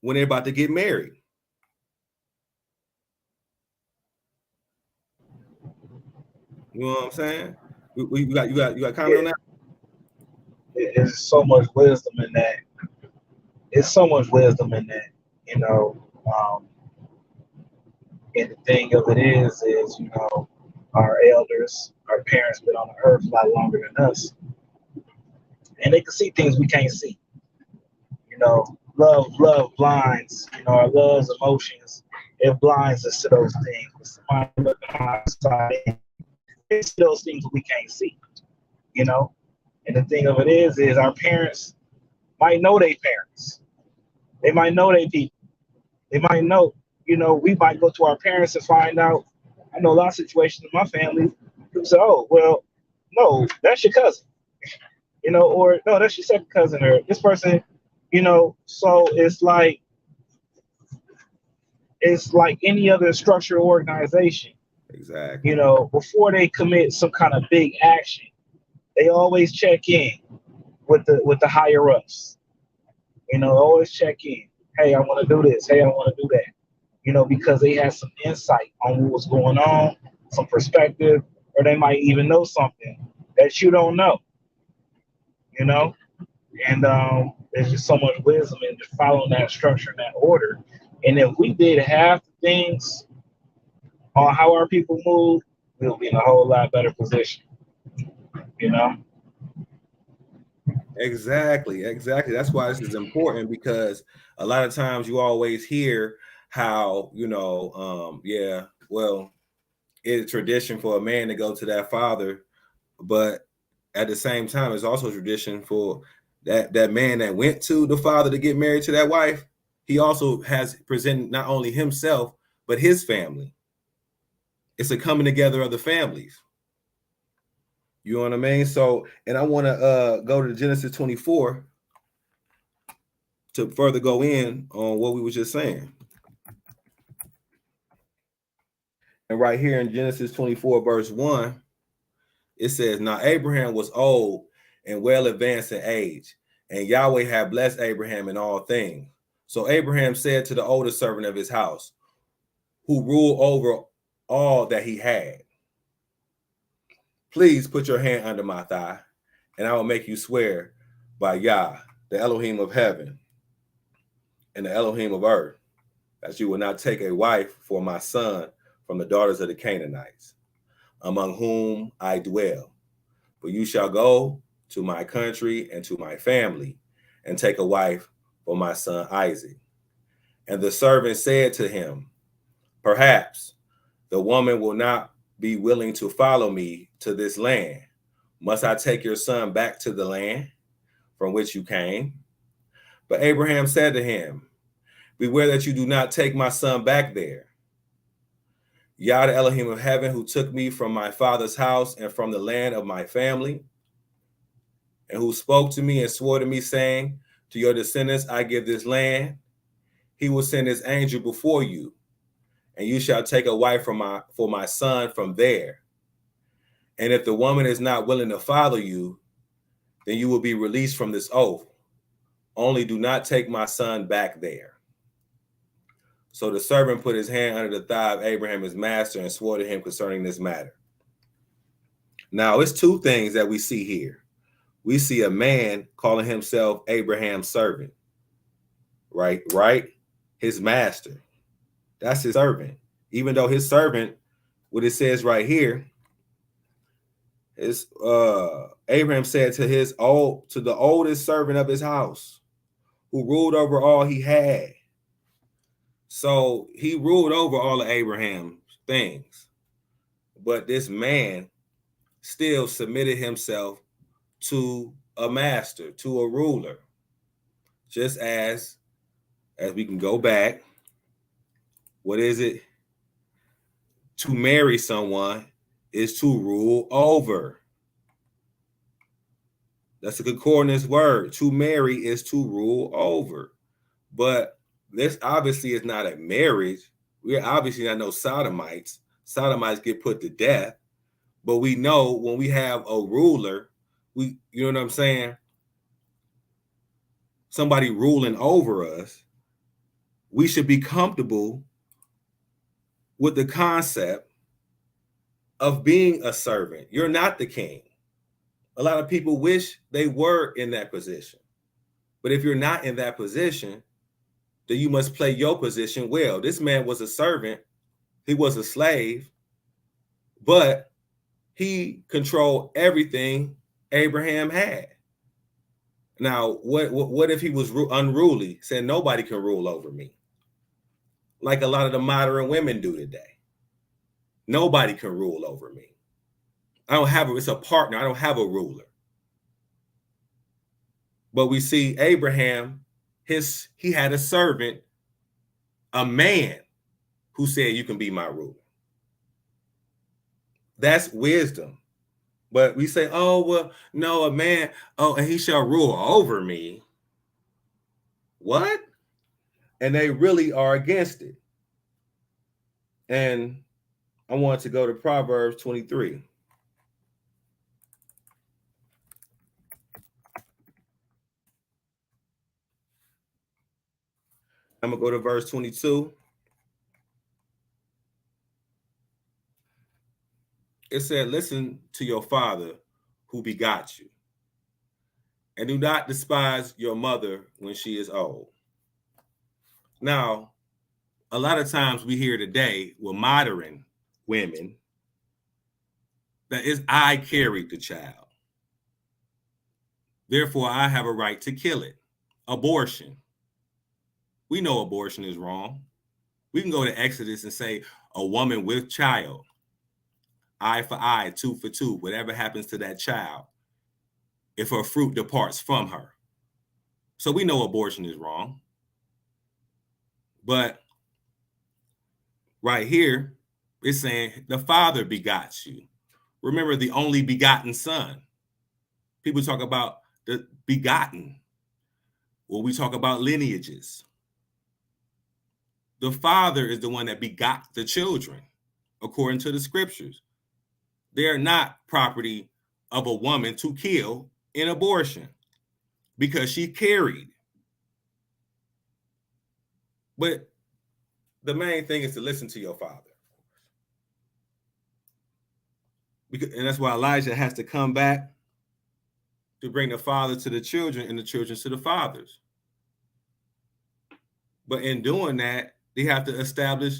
when they're about to get married. You know what I'm saying? You got comment on that? It's so much wisdom in that. It's so much wisdom in that, you know. And the thing of it is, our elders, our parents been on the earth a lot longer than us, and they can see things we can't see. You know, love blinds. You know, our loves, emotions, it blinds us to those things. But somebody looking on our side, it's those things we can't see. You know, and the thing of it is our parents might know their parents. They might know their people. They might know. You know, we might go to our parents and find out. I know a lot of situations in my family who say, "Oh, well, no, that's your cousin," you know, or no, that's your second cousin, or this person, you know. So it's like any other structured organization. Exactly. You know, before they commit some kind of big action, they always check in with the higher ups. You know, always check in. Hey, I want to do this. Hey, I want to do that. You know, because they have some insight on what's going on, some perspective, or they might even know something that you don't know. You know, and there's just so much wisdom in just following that structure and that order. And if we did half the things on how our people move, we'll be in a whole lot better position. You know. Exactly. That's why this is important, because a lot of times you always hear how, well, it's tradition for a man to go to that father, but at the same time, it's also tradition for that man that went to the father to get married to that wife. He also has presented not only himself, but his family. It's a coming together of the families. You know what I mean? So, and I want to go to Genesis 24. to further go in on what we were just saying. And right here in Genesis 24, verse 1, it says, now Abraham was old and well advanced in age, and Yahweh had blessed Abraham in all things. So Abraham said to the oldest servant of his house, who ruled over all that he had, please put your hand under my thigh, and I will make you swear by Yah, the Elohim of heaven and the Elohim of earth, that you will not take a wife for my son from the daughters of the Canaanites, among whom I dwell. But you shall go to my country and to my family, and take a wife for my son Isaac. And the servant said to him, perhaps the woman will not be willing to follow me to this land. Must I take your son back to the land from which you came? But Abraham said to him, beware that you do not take my son back there. Yah, the Elohim of heaven, who took me from my father's house and from the land of my family, and who spoke to me and swore to me, saying, to your descendants I give this land, he will send his angel before you, and you shall take a wife for my son from there. And if the woman is not willing to follow you, then you will be released from this oath. Only do not take my son back there. So the servant put his hand under the thigh of Abraham, his master, and swore to him concerning this matter. Now, it's two things that we see here. We see a man calling himself Abraham's servant, right? His master. That's his servant. Even though his servant, what it says right here, is Abraham said to the oldest servant of his house, who ruled over all he had. So he ruled over all of Abraham's things, but this man still submitted himself to a master, to a ruler. Just as we can go back, what is it? To marry someone is to rule over. That's a concordance word. To marry is to rule over. But this obviously is not a marriage. We're obviously not no sodomites. Sodomites get put to death. But we know when we have a ruler, you know what I'm saying? Somebody ruling over us, we should be comfortable with the concept of being a servant. You're not the king. A lot of people wish they were in that position. But if you're not in that position, then you must play your position well. This man was a servant. He was a slave, but he controlled everything Abraham had. Now, what if he was unruly, said nobody can rule over me, like a lot of the modern women do today? Nobody can rule over me. It's a partner. I don't have a ruler. But we see Abraham, he had a servant, a man who said, you can be my ruler. That's wisdom. But we say, oh, well, no, a man, and he shall rule over me. What? And they really are against it. And I want to go to Proverbs 23. I'm going to go to verse 22. It said, listen to your father who begot you, and do not despise your mother when she is old. Now, a lot of times we hear today with modern women that is, I carried the child. Therefore, I have a right to kill it. Abortion. We know abortion is wrong. We can go to Exodus and say a woman with child, eye for eye, tooth for tooth, whatever happens to that child, if her fruit departs from her. So we know abortion is wrong. But right here, it's saying the father begots you. Remember the only begotten son. People talk about the begotten. When we talk about lineages, the father is the one that begot the children, according to the scriptures. They are not property of a woman to kill in abortion because she carried. But the main thing is to listen to your father. And that's why Elijah has to come back to bring the father to the children and the children to the fathers. But in doing that, they have to establish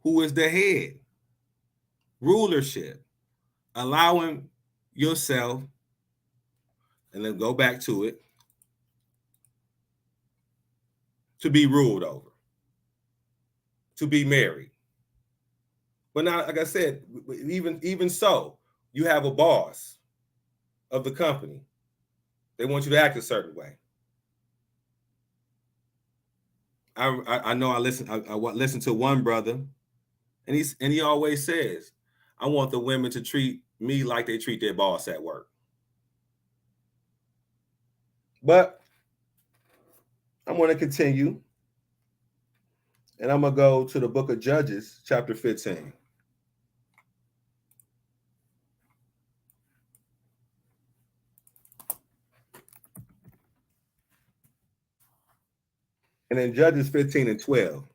who is the head, rulership, allowing yourself, and then go back to it, to be ruled over, to be married. But now, like I said, even so, you have a boss of the company. They want you to act a certain way. I know I listen to one brother, and he always says, I want the women to treat me like they treat their boss at work. But I'm going to continue, and I'm going to go to the book of Judges, chapter 15. And in Judges 15 and 12,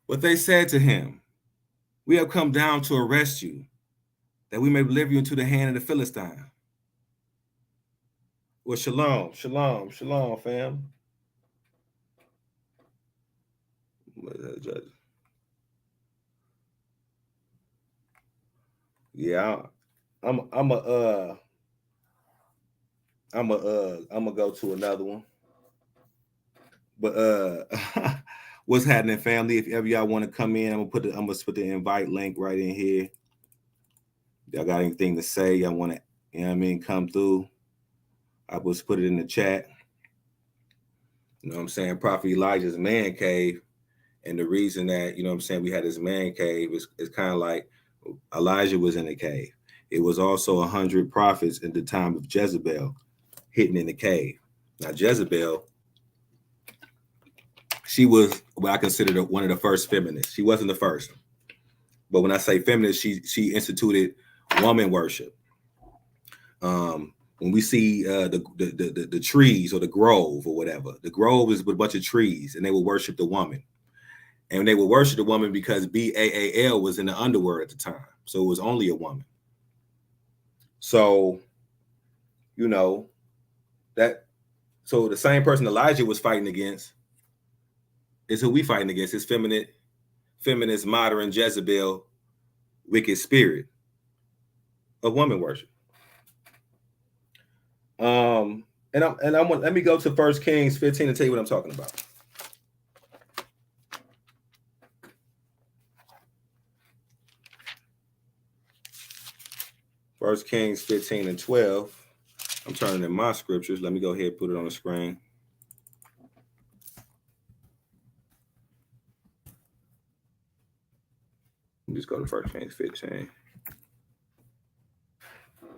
but they said to him, we have come down to arrest you, that we may deliver you into the hand of the Philistine. Well, shalom, fam. Yeah, I'm gonna go to another one. But what's happening, family? If ever y'all want to come in, I'm gonna put the invite link right in here. Y'all got anything to say? Y'all want to, you know what I mean, come through? I will put it in the chat. You know what I'm saying? Prophet Elijah's man cave. And the reason that, you know what I'm saying, we had this man cave is kind of like Elijah was in a cave. It was also 100 prophets in the time of Jezebel hidden in the cave. Now, Jezebel, she was what I consider one of the first feminists. She wasn't the first. But when I say feminist, she instituted woman worship. When we see the trees or the grove or whatever, the grove is with a bunch of trees, and they will worship the woman. And they would worship the woman because Baal was in the underworld at the time. So it was only a woman. So, you know, so the same person Elijah was fighting against is who we fighting against, his feminist, modern Jezebel, wicked spirit of woman worship. Let me go to 1 Kings 15 and tell you what I'm talking about. First Kings 15 and 12. I'm turning in my scriptures. Let me go ahead and put it on the screen. Just go to 1 Kings 15.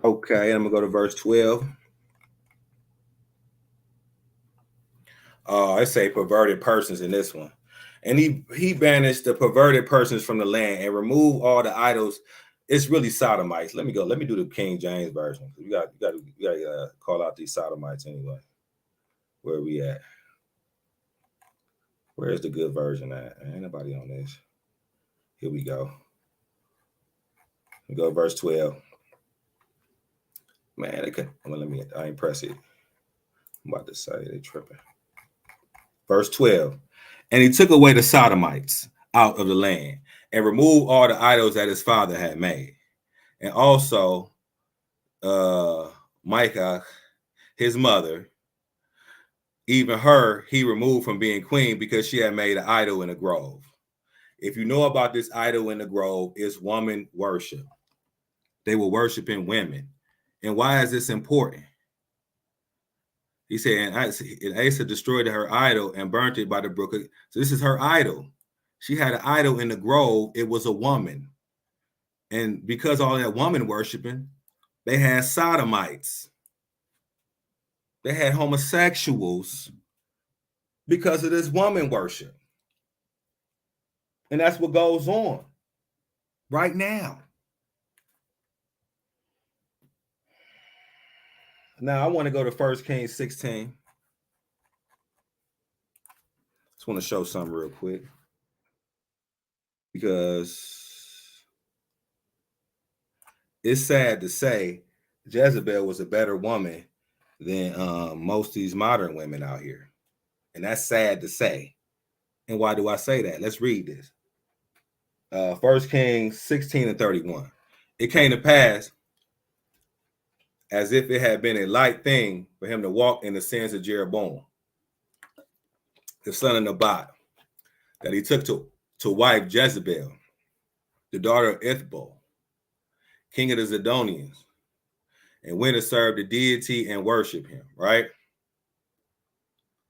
Okay, I'm gonna go to verse 12. I say perverted persons in this one. And he banished the perverted persons from the land and removed all the idols. It's really sodomites. Let me go. Let me do the King James version. You got to call out these sodomites anyway. Where are we at? Where's the good version at? Ain't nobody on this. Here we go. We go verse 12. Man, I ain't press it. I'm about to say they tripping. Verse 12. And he took away the sodomites out of the land and removed all the idols that his father had made. And also Micah, his mother, even her, he removed from being queen because she had made an idol in a grove. If you know about this idol in the grove, it's woman worship. They were worshiping women. And why is this important? He said, and Asa destroyed her idol and burnt it by the brook. So this is her idol. She had an idol in the grove. It was a woman. And because all that woman worshiping, they had sodomites. They had homosexuals because of this woman worship. And that's what goes on right now. Now I want to go to 1 Kings 16. Just want to show something real quick. Because it's sad to say Jezebel was a better woman than most of these modern women out here. And that's sad to say. And why do I say that? Let's read this. 1 Kings 16 and 31. It came to pass, as if it had been a light thing for him to walk in the sins of Jeroboam, the son of Nebat, that he took to wife Jezebel, the daughter of Ithbol, king of the Zidonians, and went to serve the deity and worship him, right?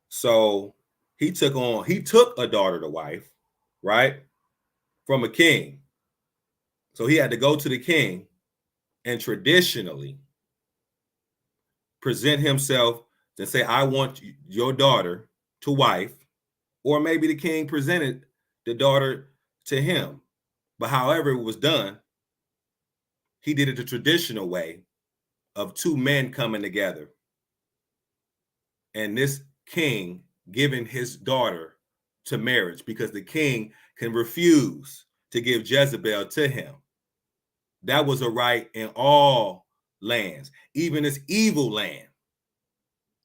So he took a daughter to wife, right, from a king. So he had to go to the king and traditionally present himself and say, I want your daughter to wife, or maybe the king presented the daughter to him. But however it was done, he did it the traditional way of two men coming together and this king giving his daughter to marriage, because the king can refuse to give Jezebel to him. That was a right in all lands, even this evil land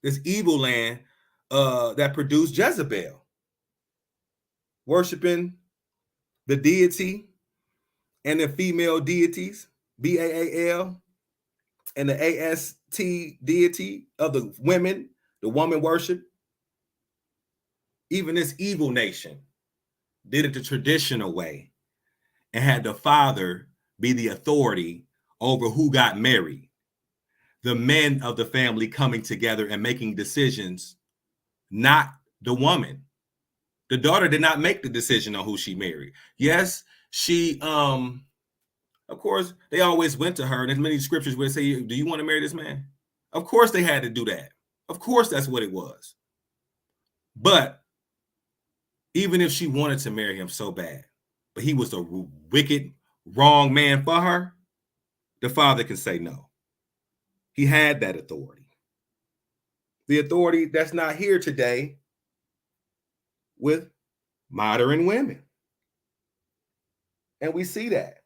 that produced Jezebel, worshiping the deity and the female deities, Baal, and the AST deity of the women, the woman worship. Even this evil nation did it the traditional way and had the father be the authority over who got married. The men of the family coming together and making decisions, not the woman. The daughter did not make the decision on who she married. Yes, she, of course, they always went to her. And there's many scriptures where they say, do you want to marry this man? Of course they had to do that. Of course that's what it was. But even if she wanted to marry him so bad, but he was a wicked, wrong man for her, the father can say no. He had that authority. The authority that's not here today with modern women. And we see that.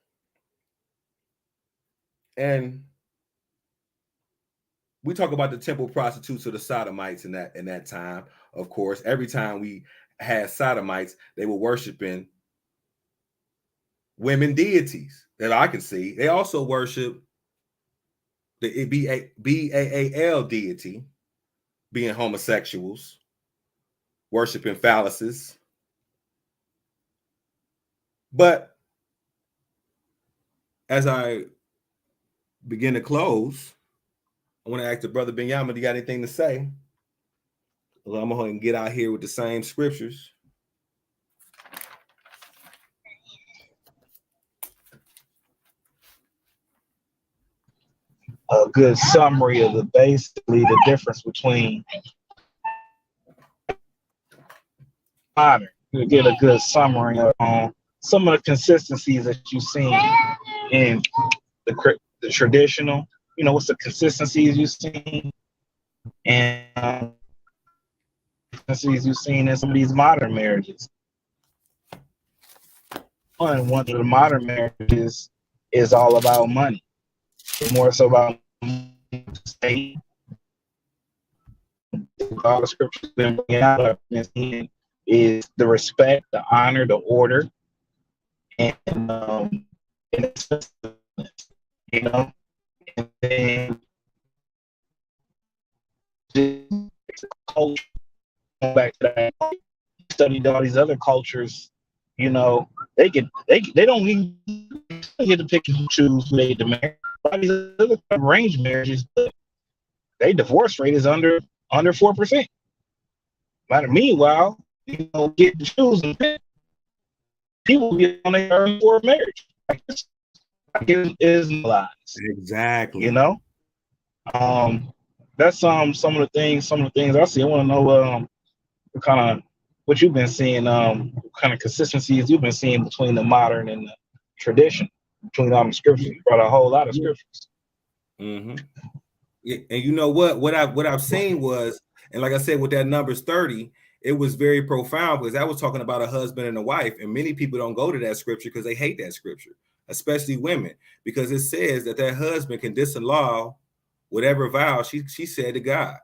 And we talk about the temple prostitutes or the sodomites in that time. Of course, every time we had sodomites, they were worshiping women deities that I can see. They also worship the Baal deity, being homosexuals, worshiping phalluses. But as I begin to close, I want to ask the brother Benyamin, do you got anything to say? Well, I'm going to get out here with the same scriptures. A good summary of basically the difference between modern. You get a good summary on some of the consistencies that you seen in the traditional. You know, what's the consistencies you've seen, and consistencies you've seen in some of these modern marriages. One of the modern marriages is all about money. It's more so about state. All the scriptures been bringing out is the respect, the honor, the order, and you know, and then just culture. Going back to that, studied all these other cultures. You know, they don't even get to pick and choose who they get to marry. A lot of these other arranged marriages, their divorce rate is under 4%. But meanwhile, you know, get to choose and pick, people get on their early for marriage. Like, Israelites. Exactly. You know, that's some of the things I see. I want to know what you've been seeing, what kind of consistencies you've been seeing between the modern and the tradition, between all the scriptures. You brought a whole lot of scriptures. Mm-hmm. Yeah, and you know what I've seen was, and like I said, with that Numbers 30, it was very profound because that was talking about a husband and a wife, and many people don't go to that scripture because they hate that scripture, especially women, because it says that husband can disallow whatever vow she said to God,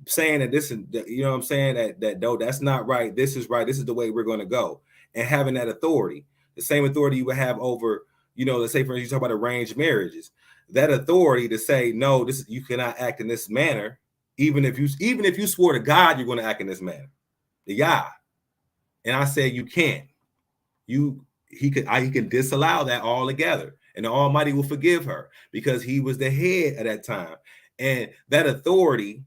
saying that this is, you know what I'm saying, that no, that's not right, this is right, this is the way we're going to go, and having that authority, the same authority you would have over, you know, let's say for instance you talk about arranged marriages, that authority to say no, this you cannot act in this manner, even if you swore to God you're going to act in this manner, the Yah, and I said you can't, he can disallow that altogether, and the Almighty will forgive her because he was the head at that time, and that authority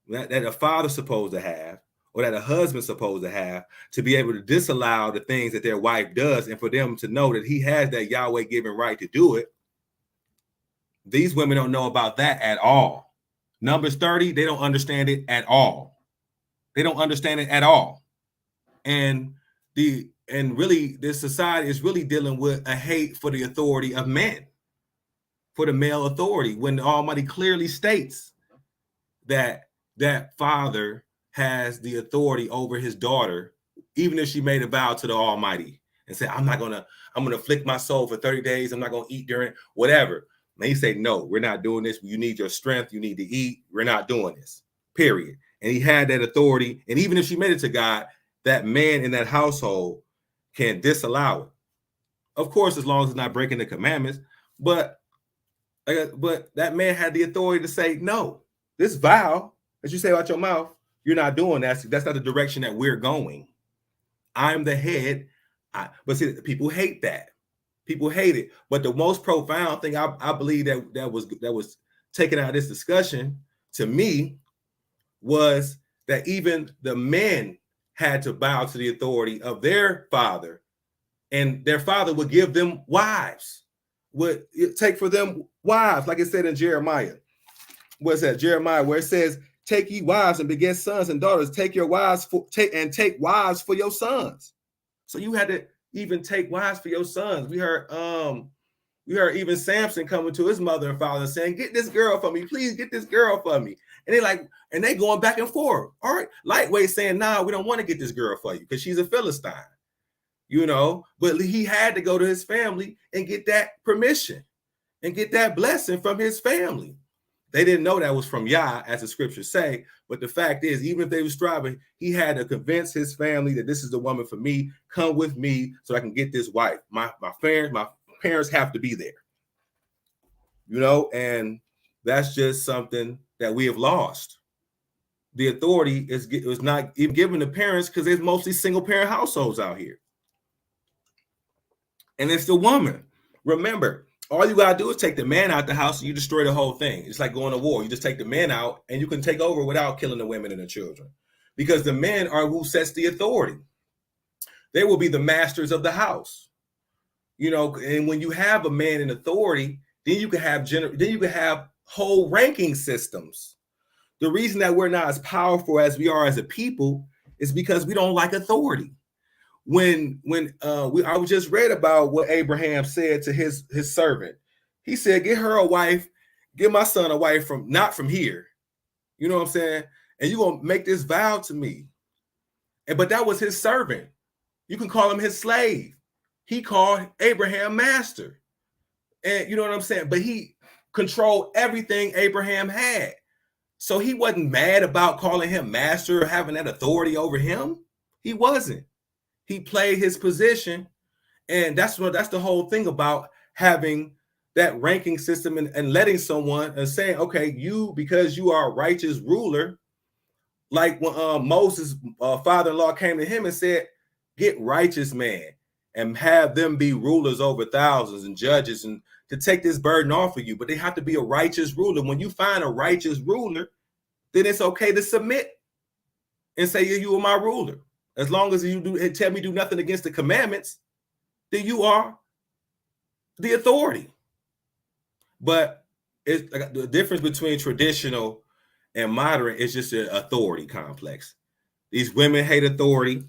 that a father's supposed to have, or that a husband's supposed to have, to be able to disallow the things that their wife does, and for them to know that he has that Yahweh given right to do it. These women don't know about that at all. Numbers 30, they don't understand it at all. They don't understand it at all. And really this society is really dealing with a hate for the authority of men, for the male authority, when the Almighty clearly states that father has the authority over his daughter, even if she made a vow to the Almighty and said, I'm gonna afflict my soul for 30 days, I'm not gonna eat during whatever. And he say, no, we're not doing this. You need your strength, you need to eat, we're not doing this, period. And he had that authority, and even if she made it to God, that man in that household can disallow it, of course, as long as it's not breaking the commandments. But that man had the authority to say, no, this vow that you say out your mouth, you're not doing that. That's not the direction that we're going. I'm the head. But see, people hate that. People hate it. But the most profound thing I believe that was taken out of this discussion to me was that even the men had to bow to the authority of their father, and their father would give them wives, would take for them wives, like it said in Jeremiah. What's that? Jeremiah, where it says, take ye wives and beget sons and daughters. Take your wives take wives for your sons. So you had to even take wives for your sons. We heard even Samson coming to his mother and father and saying, get this girl for me, please get this girl for me. And they going back and forth. All right, Lightweight saying, nah, we don't want to get this girl for you because she's a Philistine. You know, but he had to go to his family and get that permission and get that blessing from his family. They didn't know that was from Yah, as the scriptures say. But the fact is, even if they were striving, he had to convince his family that this is the woman for me. Come with me so I can get this wife. My parents have to be there. You know, and that's just something that we have lost. The authority is not even given to parents because there's mostly single parent households out here. And it's the woman. Remember, all you gotta do is take the man out the house and you destroy the whole thing. It's like going to war. You just take the men out and you can take over without killing the women and the children, because the men are who sets the authority. They will be the masters of the house. You know, and when you have a man in authority, then you can have whole ranking systems. The reason that we're not as powerful as we are as a people is because we don't like authority. I just read about what Abraham said to his servant. He said, get her a wife, give my son a wife not from here. You know what I'm saying? And you're gonna make this vow to me. But that was his servant. You can call him his slave. He called Abraham master. And you know what I'm saying? But he controlled everything Abraham had. So he wasn't mad about calling him master or having that authority over him. He wasn't. He played his position, and that's the whole thing about having that ranking system and letting someone and saying, okay, because you are a righteous ruler, like when Moses' father-in-law came to him and said, get righteous men and have them be rulers over thousands and judges and to take this burden off of you, but they have to be a righteous ruler. When you find a righteous ruler, then it's okay to submit and say, you are my ruler. As long as you tell me do nothing against the commandments, then you are the authority. But it's like the difference between traditional and modern is just an authority complex. These women hate authority,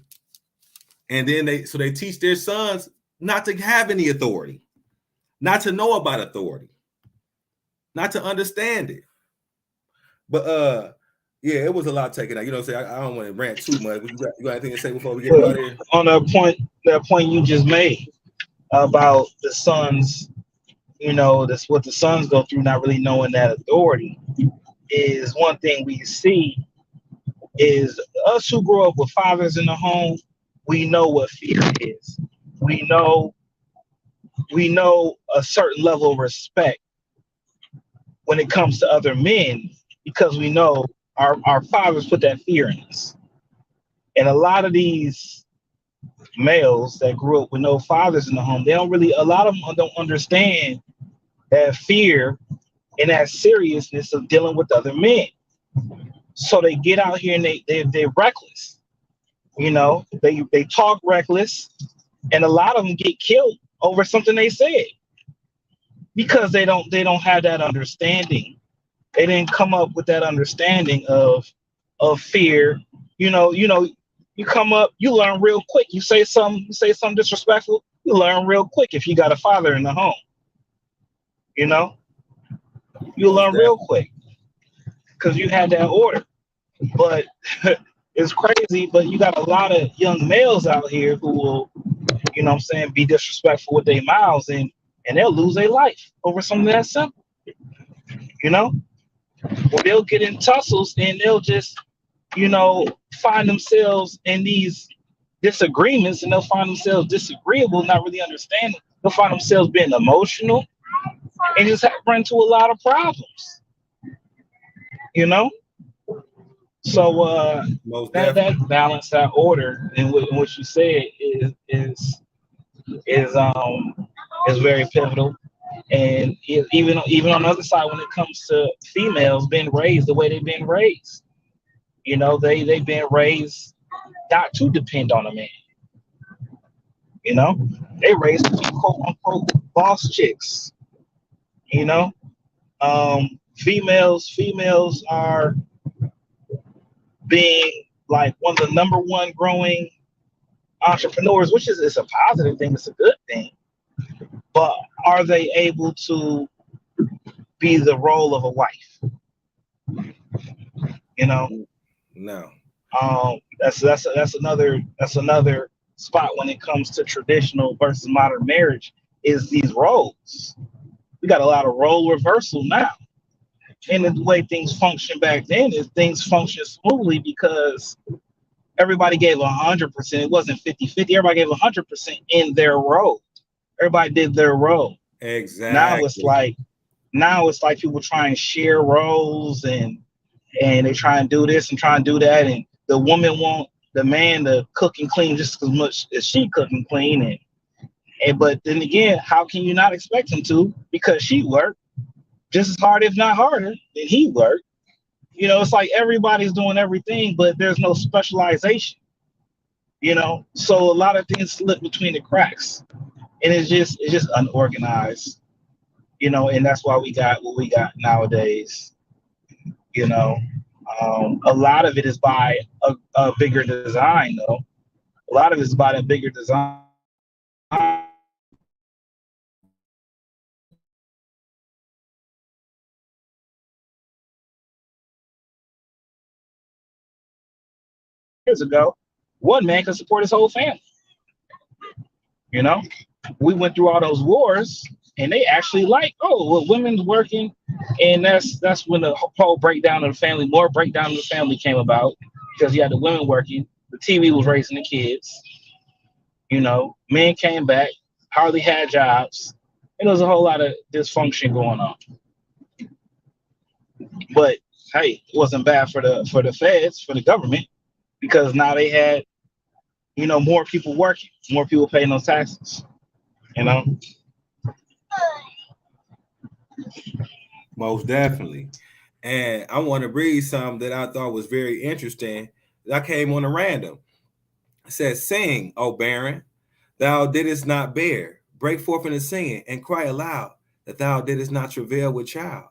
and then they teach their sons not to have any authority, not to know about authority, not to understand it. But yeah, it was a lot taken out. You know what I'm saying? I don't want to rant too much. You got anything to say before we get out of here? On that point you just made about the sons, that's what the sons go through, not really knowing that authority is one thing we see is us who grow up with fathers in the home. We know what fear is. We know a certain level of respect when it comes to other men because we know our fathers put that fear in us. And a lot of these males that grew up with no fathers in the home, a lot of them don't understand that fear and that seriousness of dealing with other men. So they get out here and they're reckless. They talk reckless, and a lot of them get killed over something they said because they don't have that understanding. They didn't come up with that understanding of fear. You come up, you learn real quick. You say something disrespectful, you learn real quick if you got a father in the home. You Most learn real definitely. quick because you had that order. But it's crazy. But you got a lot of young males out here who will, be disrespectful with their mouths and they'll lose their life over something that simple. Or they'll get in tussles and they'll just, find themselves in these disagreements and they'll find themselves disagreeable, not really understanding. They'll find themselves being emotional and just run into a lot of problems. You know, so Most that definitely. balance, that order, and what you said is um is very pivotal. And even on the other side, when it comes to females being raised the way they've been raised, they've been raised not to depend on a man. They raised to be quote unquote boss chicks. You know, females are being like one of the number one growing entrepreneurs, which is a positive thing. It's a good thing. But are they able to be the role of a wife? You know, No. that's another spot when it comes to traditional versus modern marriage is these roles. We got a lot of role reversal now. And the way things function back then is things function smoothly because everybody gave 100%. It wasn't 50-50. Everybody gave 100% in their role. Everybody did their role. Now it's Exactly. like people try and share roles and they try and do this and try and do that, and the woman want the man to cook and clean just as much as she cook and clean, and but then again, how can you not expect him to because she worked just as hard, if not harder, than he worked? It's like everybody's doing everything, but there's no specialization. So a lot of things slip between the cracks, and it's just unorganized. And that's why we got what we got nowadays. You know, a lot of it is by a bigger design, though. A lot of it is by a bigger design. Years ago, one man could support his whole family. You know, we went through all those wars, and they actually like, oh, well, women's working, and that's when the whole breakdown of the family, more breakdown of the family came about because you had the women working, the TV was raising the kids. Men came back, hardly had jobs, and there was a whole lot of dysfunction going on. But hey, it wasn't bad for the feds, for the government, because now they had more people working, more people paying those taxes. You know, Most definitely. And I want to read something that I thought was very interesting. I came on a random. It says, "Sing, O barren, thou didst not bear. break forth into singing and cry aloud that thou didst not travail with child.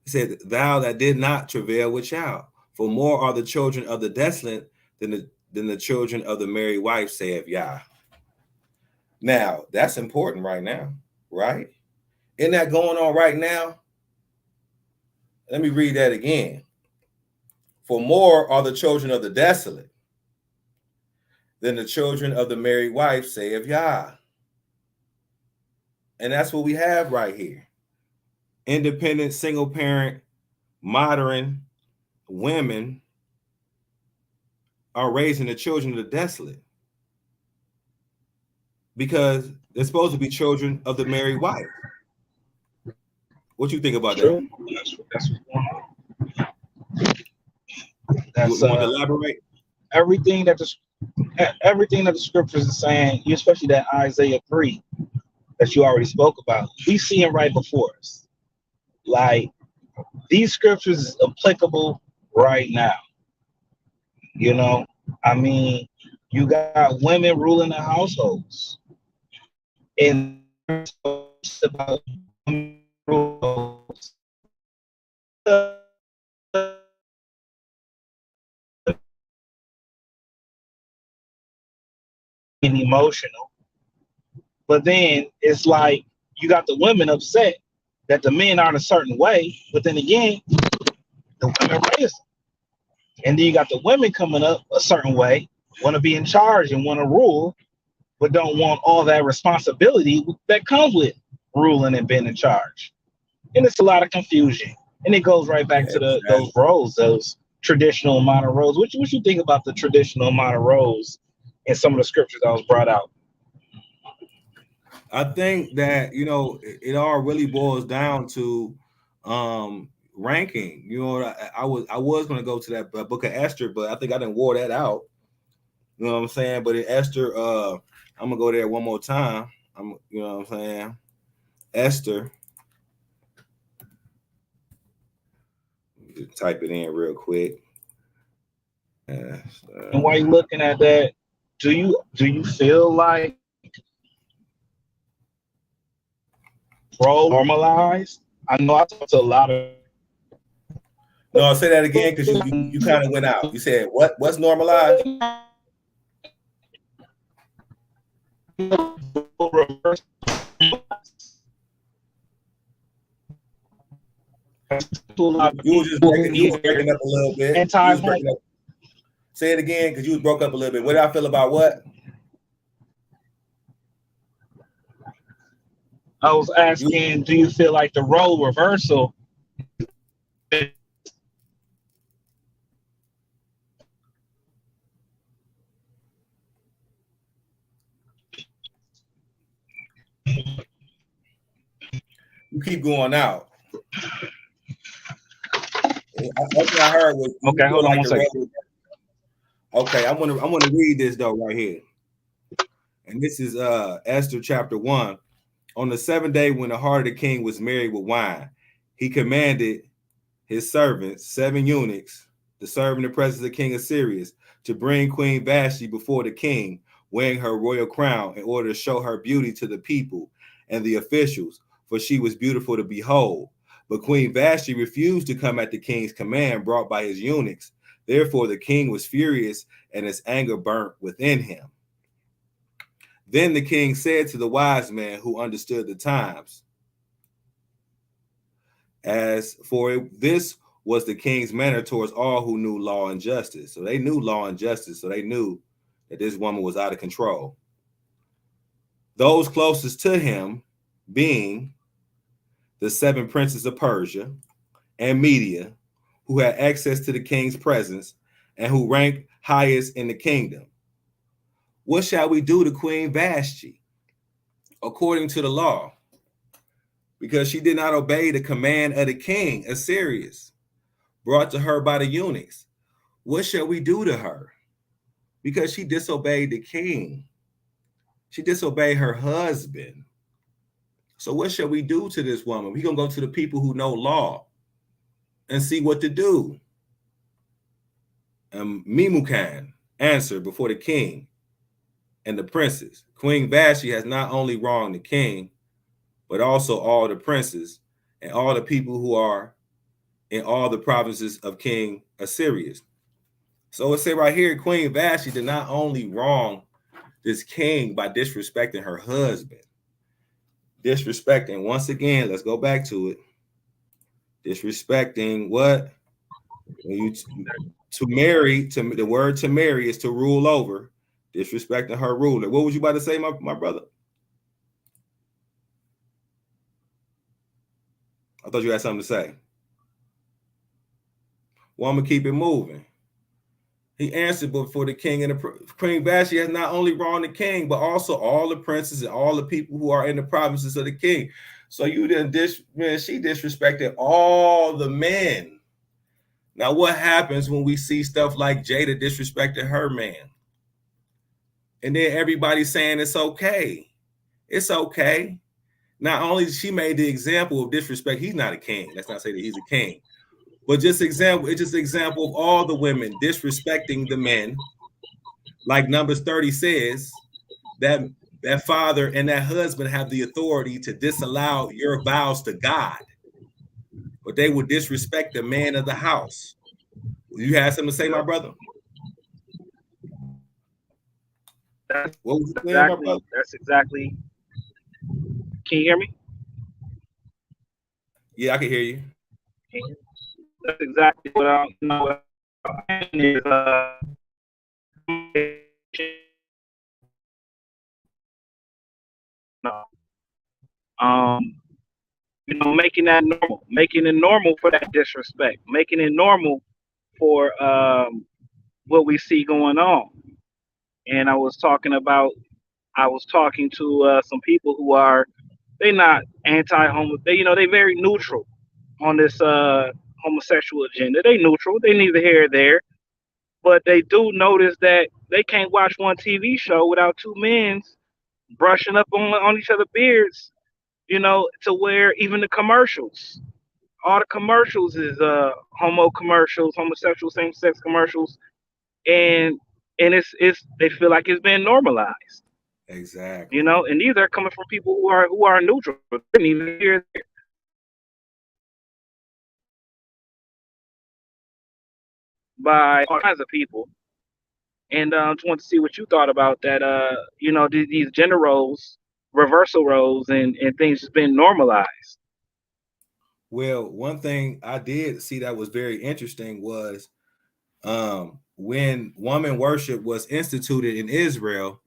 He said, thou that did not travail with child, for more are the children of the desolate than the children of the married wife, saith Yah. Now, that's important right now, right? Isn't that going on right now? Let me read that again. For more are the children of the desolate than the children of the married wife, saith Yah. And that's what we have right here. Independent, single parent, modern women are raising the children of the desolate because they're supposed to be children of the married wife. What you think about that? That's what's going on. You want to elaborate? Everything that the scriptures is saying, especially that Isaiah 3 that you already spoke about, we see him right before us. Like, these scriptures is applicable right now. You know, I mean, you got women ruling the households, and about and emotional. But then it's like you got the women upset that the men aren't a certain way, but then again, the women raise them. And then you got the women coming up a certain way, want to be in charge and want to rule, but don't want all that responsibility that comes with ruling and being in charge. And it's a lot of confusion. And it goes right back to those roles, those traditional amount of roles. What you think about the traditional amount of roles in some of the scriptures that was brought out? I think that, you know, it all really boils down to ranking. You know, I was going to go to that book of Esther, but I think I didn't wore that out. You know what I'm saying? But in Esther, I'm gonna go there one more time. You know what I'm saying? Esther. Just type it in real quick. And while you're looking at that, do you feel like role normalized? I know I talked to a lot of. No, I'll say that again because you kind of went out. You said what's normalized? You was just breaking up a little bit. Say it again because you was broke up a little bit. What do I feel about what? I was asking, do you feel like the role reversal? You keep going out. What I heard was okay. Hold on one second. Okay, I want to read this though right here, and this is Esther chapter 1. On the 7th day, when the heart of the king was merry with wine, he commanded his servants, 7 eunuchs, to serve in the presence of the king of Syria, to bring Queen Vashti before the king, wearing her royal crown, in order to show her beauty to the people and the officials, for she was beautiful to behold. But Queen Vashti refused to come at the king's command brought by his eunuchs. Therefore the king was furious, and his anger burnt within him. Then the king said to the wise men who understood the times, as for this was the king's manner towards all who knew law and justice. So they knew law and justice, so they knew that this woman was out of control. Those closest to him being the 7 princes of Persia and Media, who had access to the king's presence and who ranked highest in the kingdom. What shall we do to Queen Vashti according to the law? Because she did not obey the command of the king, Assyrius, brought to her by the eunuchs. What shall we do to her? Because she disobeyed the king. She disobeyed her husband. So what shall we do to this woman? We're going to go to the people who know law and see what to do. And Memucan answered before the king, and the princes. Queen Vashti has not only wronged the king, but also all the princes and all the people who are in all the provinces of King Assyrius. So it say right here, Queen Vashti did not only wrong this king by disrespecting her husband, disrespecting, once again, let's go back to it. Disrespecting what? When you to marry, to the word to marry is to rule over, disrespecting her ruler. What was you about to say, my brother? I thought you had something to say. Well, I'm gonna keep it moving. He answered before the king, and the Queen Vashti has not only wronged the king, but also all the princes and all the people who are in the provinces of the king. So you didn't she disrespected all the men. Now, what happens when we see stuff like Jada disrespected her man? And then everybody's saying it's okay. It's okay. Not only she made the example of disrespect, he's not a king. Let's not say that he's a king. But just example, it's just an example of all the women disrespecting the men. Like Numbers 30 says, that father and that husband have the authority to disallow your vows to God, but they would disrespect the man of the house. You had something to say, my brother? What was you saying, my brother? That's exactly. Can you hear me? Yeah, I can hear you. That's exactly what I'm. Is making that normal, making it normal for that disrespect, making it normal for what we see going on. And I was talking to some people who are, they not anti-homo, they very neutral on this homosexual agenda. They neutral, they neither here or there, but they do notice that they can't watch one TV show without two men brushing up on each other's beards, to where even the commercials, all the commercials is homo commercials, homosexual same sex commercials, and it's they feel like it's been normalized. Exactly. And these are coming from people who are neutral. They're even here by all kinds of people. And just want to see what you thought about that. These gender roles, reversal roles, and things just been normalized. Well, one thing I did see that was very interesting was when woman worship was instituted in Israel,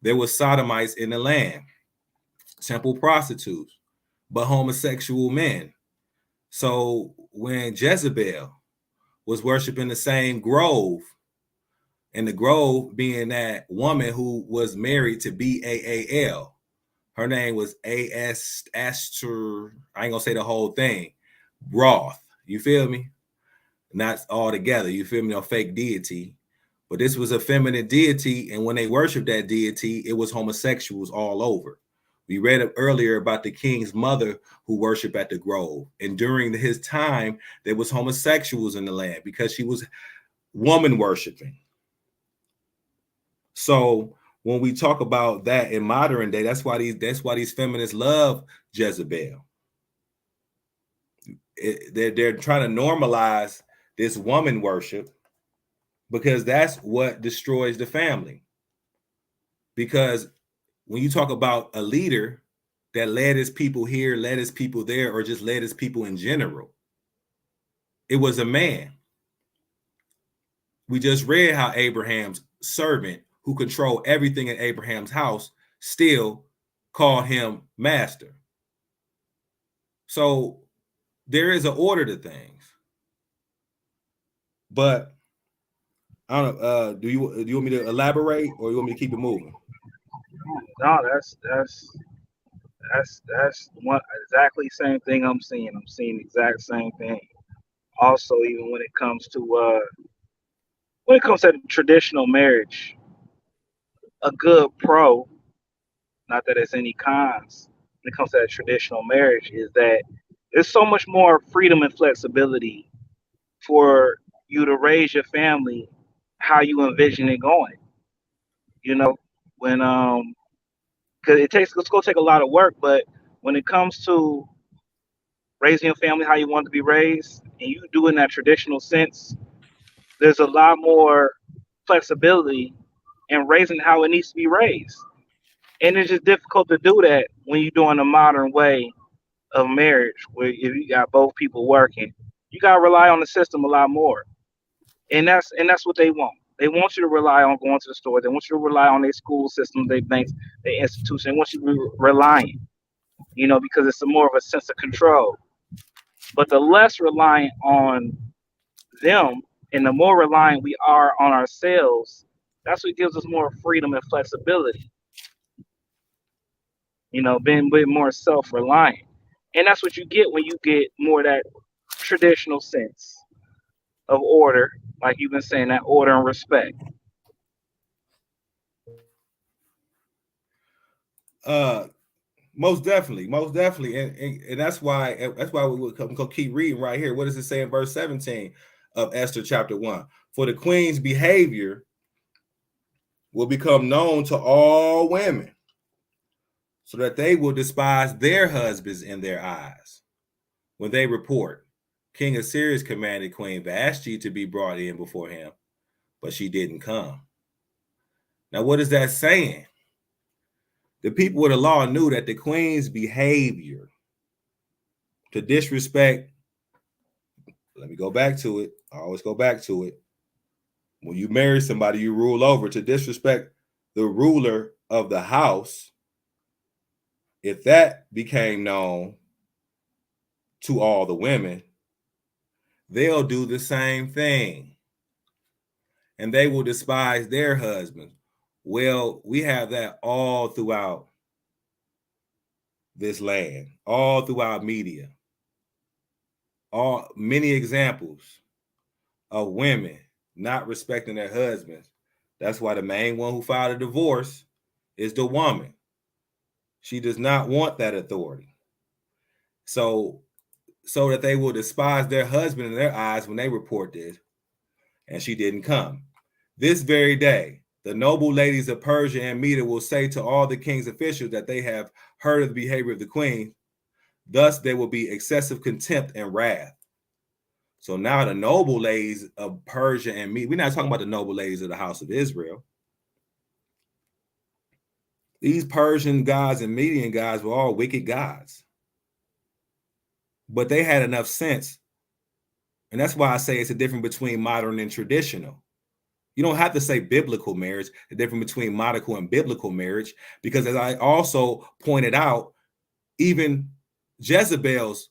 there was sodomites in the land, temple prostitutes, but homosexual men. So when Jezebel was worshiping the same grove, and the grove being that woman who was married to Baal, her name was Astor. I ain't gonna say the whole thing. Roth. You feel me? Not all together. You feel me? No fake deity. But this was a feminine deity, and when they worshiped that deity, it was homosexuals all over. We read earlier about the king's mother who worshiped at the grove, and during his time, there was homosexuals in the land because she was woman worshiping. So when we talk about that in modern day, that's why these feminists love Jezebel. They're trying to normalize this woman worship because that's what destroys the family. Because when you talk about a leader that led his people here, led his people there, or just led his people in general, it was a man. We just read how Abraham's servant, who controlled everything in Abraham's house, still called him master. So there is an order to things. But I don't know. Do you want me to elaborate, or you want me to keep it moving? No, that's one exactly same thing I'm seeing. I'm seeing the exact same thing. Also, even when it comes to traditional marriage, a good pro, not that it's any cons, when it comes to that traditional marriage, is that there's so much more freedom and flexibility for you to raise your family how you envision it going. You know, when because it's gonna take a lot of work, but when it comes to raising your family how you want to be raised, and you do it in that traditional sense, there's a lot more flexibility in raising how it needs to be raised. And it's just difficult to do that when you're doing a modern way of marriage, where if you got both people working, you gotta rely on the system a lot more. And that's what they want. They want you to rely on going to the store. They want you to rely on their school system, their banks, their institution. They want you to be reliant, because it's a more of a sense of control. But the less reliant on them and the more reliant we are on ourselves, that's what gives us more freedom and flexibility, being a bit more self reliant. And that's what you get when you get more of that traditional sense of order, like you've been saying, that order and respect. Uh, most definitely, and that's why we will go keep reading right here. What does it say in verse 17 of Esther chapter 1? For the queen's behavior will become known to all women, so that they will despise their husbands in their eyes. When they report, King Assyrius commanded Queen Vashti to be brought in before him, but she didn't come. Now, what is that saying? The people of the law knew that the queen's behavior to disrespect, let me go back to it. I always go back to it. When you marry somebody you rule over, to disrespect the ruler of the house, if that became known to all the women, they'll do the same thing. And they will despise their husbands. Well, we have that all throughout this land, all throughout media, all many examples of women not respecting their husbands. That's why the main one who filed a divorce is the woman. She does not want that authority. So that they will despise their husband in their eyes when they report this, and she didn't come. This very day, the noble ladies of Persia and Media will say to all the king's officials that they have heard of the behavior of the queen. Thus, there will be excessive contempt and wrath. So now the noble ladies of Persia and Media, we're not talking about the noble ladies of the house of Israel. These Persian gods and Median gods were all wicked gods. But they had enough sense. And that's why I say it's a difference between modern and traditional. You don't have to say biblical marriage, the difference between modern and biblical marriage, because as I also pointed out, even Jezebel's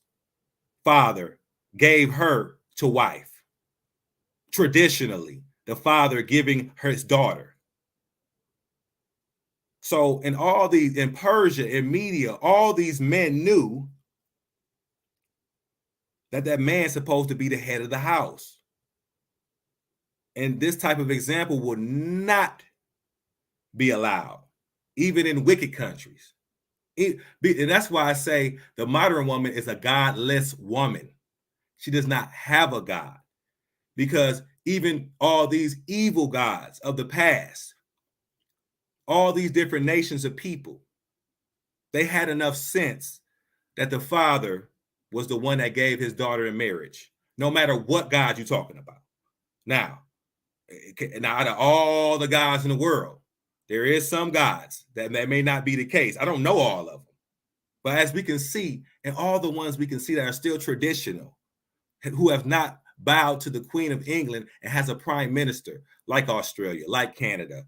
father gave her to wife. Traditionally, the father giving his daughter. So in Persia, in Media, all these men knew that man's supposed to be the head of the house. And this type of example will not be allowed, even in wicked countries. And that's why I say the modern woman is a godless woman. She does not have a God, because even all these evil gods of the past, all these different nations of people, they had enough sense that the father was the one that gave his daughter in marriage, no matter what God you're talking about. Now, out of all the gods in the world, there is some gods that may not be the case. I don't know all of them. But as we can see, and all the ones we can see that are still traditional, who have not bowed to the Queen of England and has a prime minister, like Australia, like Canada,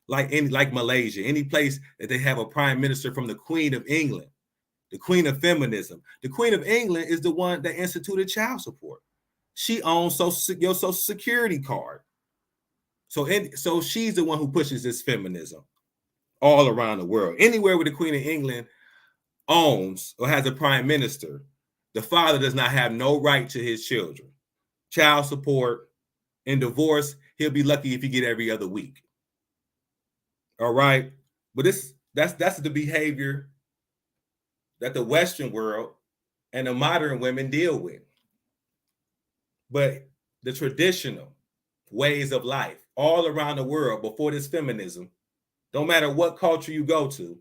like Malaysia, any place that they have a prime minister from the Queen of England, the Queen of Feminism. The Queen of England is the one that instituted child support. She owns your Social Security card. So she's the one who pushes this feminism all around the world. Anywhere where the Queen of England owns or has a prime minister, the father does not have no right to his children. Child support and divorce, he'll be lucky if he get every other week. All right. But that's the behavior that the Western world and the modern women deal with. But the traditional ways of life all around the world before this feminism, Don't matter what culture you go to,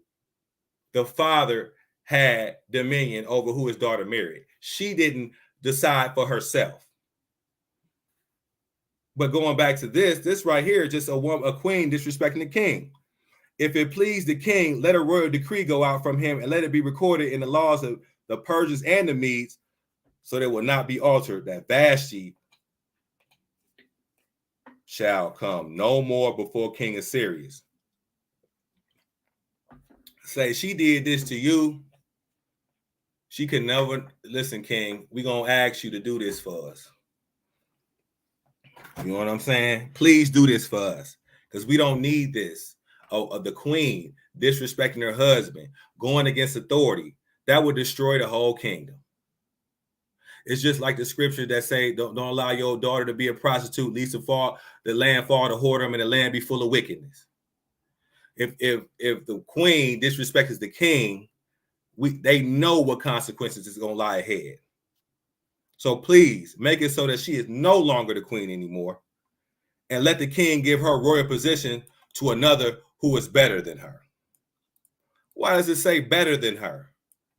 the father had dominion over who his daughter married. She didn't decide for herself. But going back to this right here is just a queen disrespecting the king. If it please the king, let a royal decree go out from him and let it be recorded in the laws of the Persians and the Medes, so they will not be altered, that Vashti shall come no more before King Assyrius. Say she did this to you. She could never, listen, king, we're going to ask you to do this for us. You know what I'm saying? Please do this for us, because we don't need this. Of the queen disrespecting her husband, going against authority, that would destroy the whole kingdom. It's just like the scripture that say, don't allow your daughter to be a prostitute, lest the land fall to whoredom and the land be full of wickedness. If the queen disrespects the king, they know what consequences is going to lie ahead. So please make it so that she is no longer the queen anymore, and let the king give her royal position to another who is better than her. Why does it say better than her?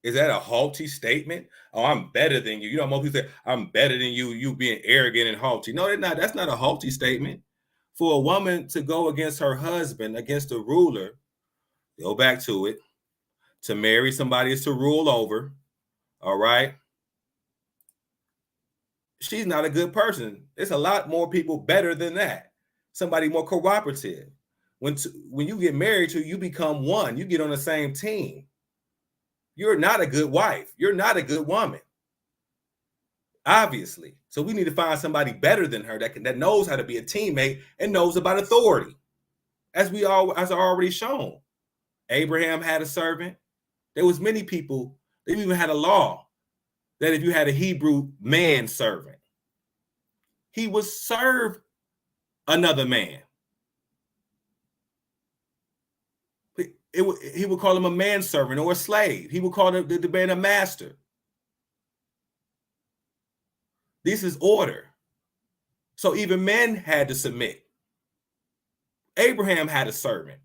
Is that a haughty statement? Oh, I'm better than you. You know, most people say, I'm better than you, you being arrogant and haughty. No, they're not. That's not a haughty statement. For a woman to go against her husband, against a ruler, go back to it, to marry somebody is to rule over, all right? She's not a good person. There's a lot more people better than that. Somebody more cooperative. When you get married to, you become one. You get on the same team. You're not a good wife. You're not a good woman, obviously. So we need to find somebody better than her that knows how to be a teammate and knows about authority, as already shown. Abraham had a servant. There was many people. They even had a law that if you had a Hebrew man servant, he would serve another man. He would call him a manservant or a slave. He would call the man a master. This is order. So even men had to submit. Abraham had a servant,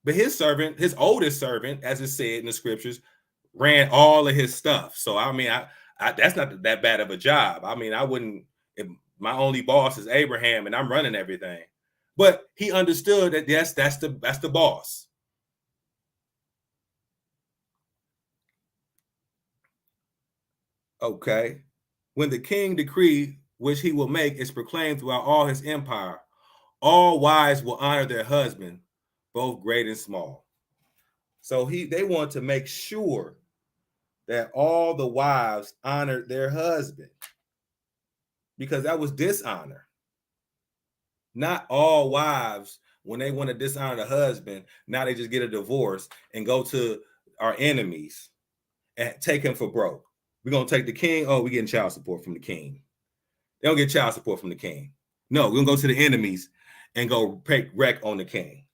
but his servant, his oldest servant, as it said in the scriptures, ran all of his stuff. So I mean, that's not that bad of a job. I mean, I wouldn't. If my only boss is Abraham and I'm running everything, but he understood that yes, that's the boss. Okay. When the king decree which he will make is proclaimed throughout all his empire, all wives will honor their husband, both great and small. So they want to make sure that all the wives honored their husband, because that was dishonor. Not all wives, when they want to dishonor the husband, now they just get a divorce and go to our enemies and take him for broke. We're going to take the king. Oh, we're getting child support from the king. They don't get child support from the king. No, we're going to go to the enemies and go wreck on the king.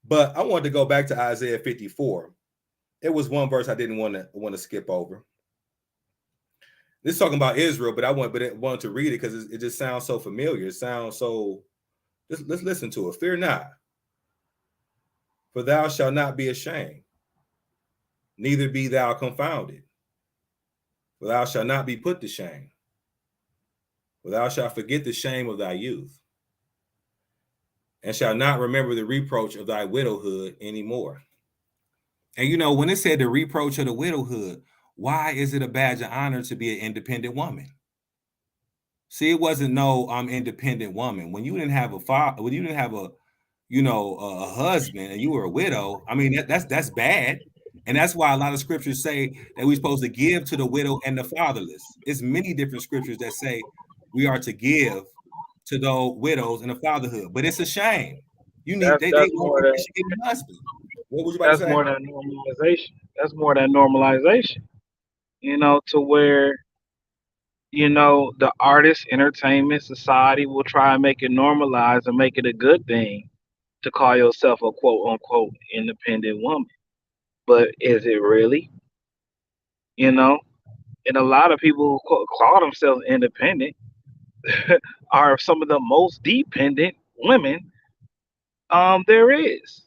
But I wanted to go back to Isaiah 54. It was one verse I didn't want to skip over. This is talking about Israel, but I wanted to read it because it just sounds so familiar. It sounds so, let's listen to it. Fear not, for thou shalt not be ashamed, neither be thou confounded. For thou shalt not be put to shame, for thou shalt forget the shame of thy youth, and shalt not remember the reproach of thy widowhood anymore. And you know, when it said the reproach of the widowhood, why is it a badge of honor to be an independent woman? See, it wasn't no independent woman. When you didn't have a father, when you didn't have a husband and you were a widow, I mean, that's bad. And that's why a lot of scriptures say that we're supposed to give to the widow and the fatherless. It's many different scriptures that say we are to give to those widows and the fatherhood. But it's a shame. They want to get a husband. What was you about to say? That's more than normalization. That's more than normalization. You know, to where, you know, the artist, entertainment, society will try and make it normalized and make it a good thing to call yourself a quote unquote independent woman. But is it really? You know, and a lot of people who call themselves independent are some of the most dependent women there is.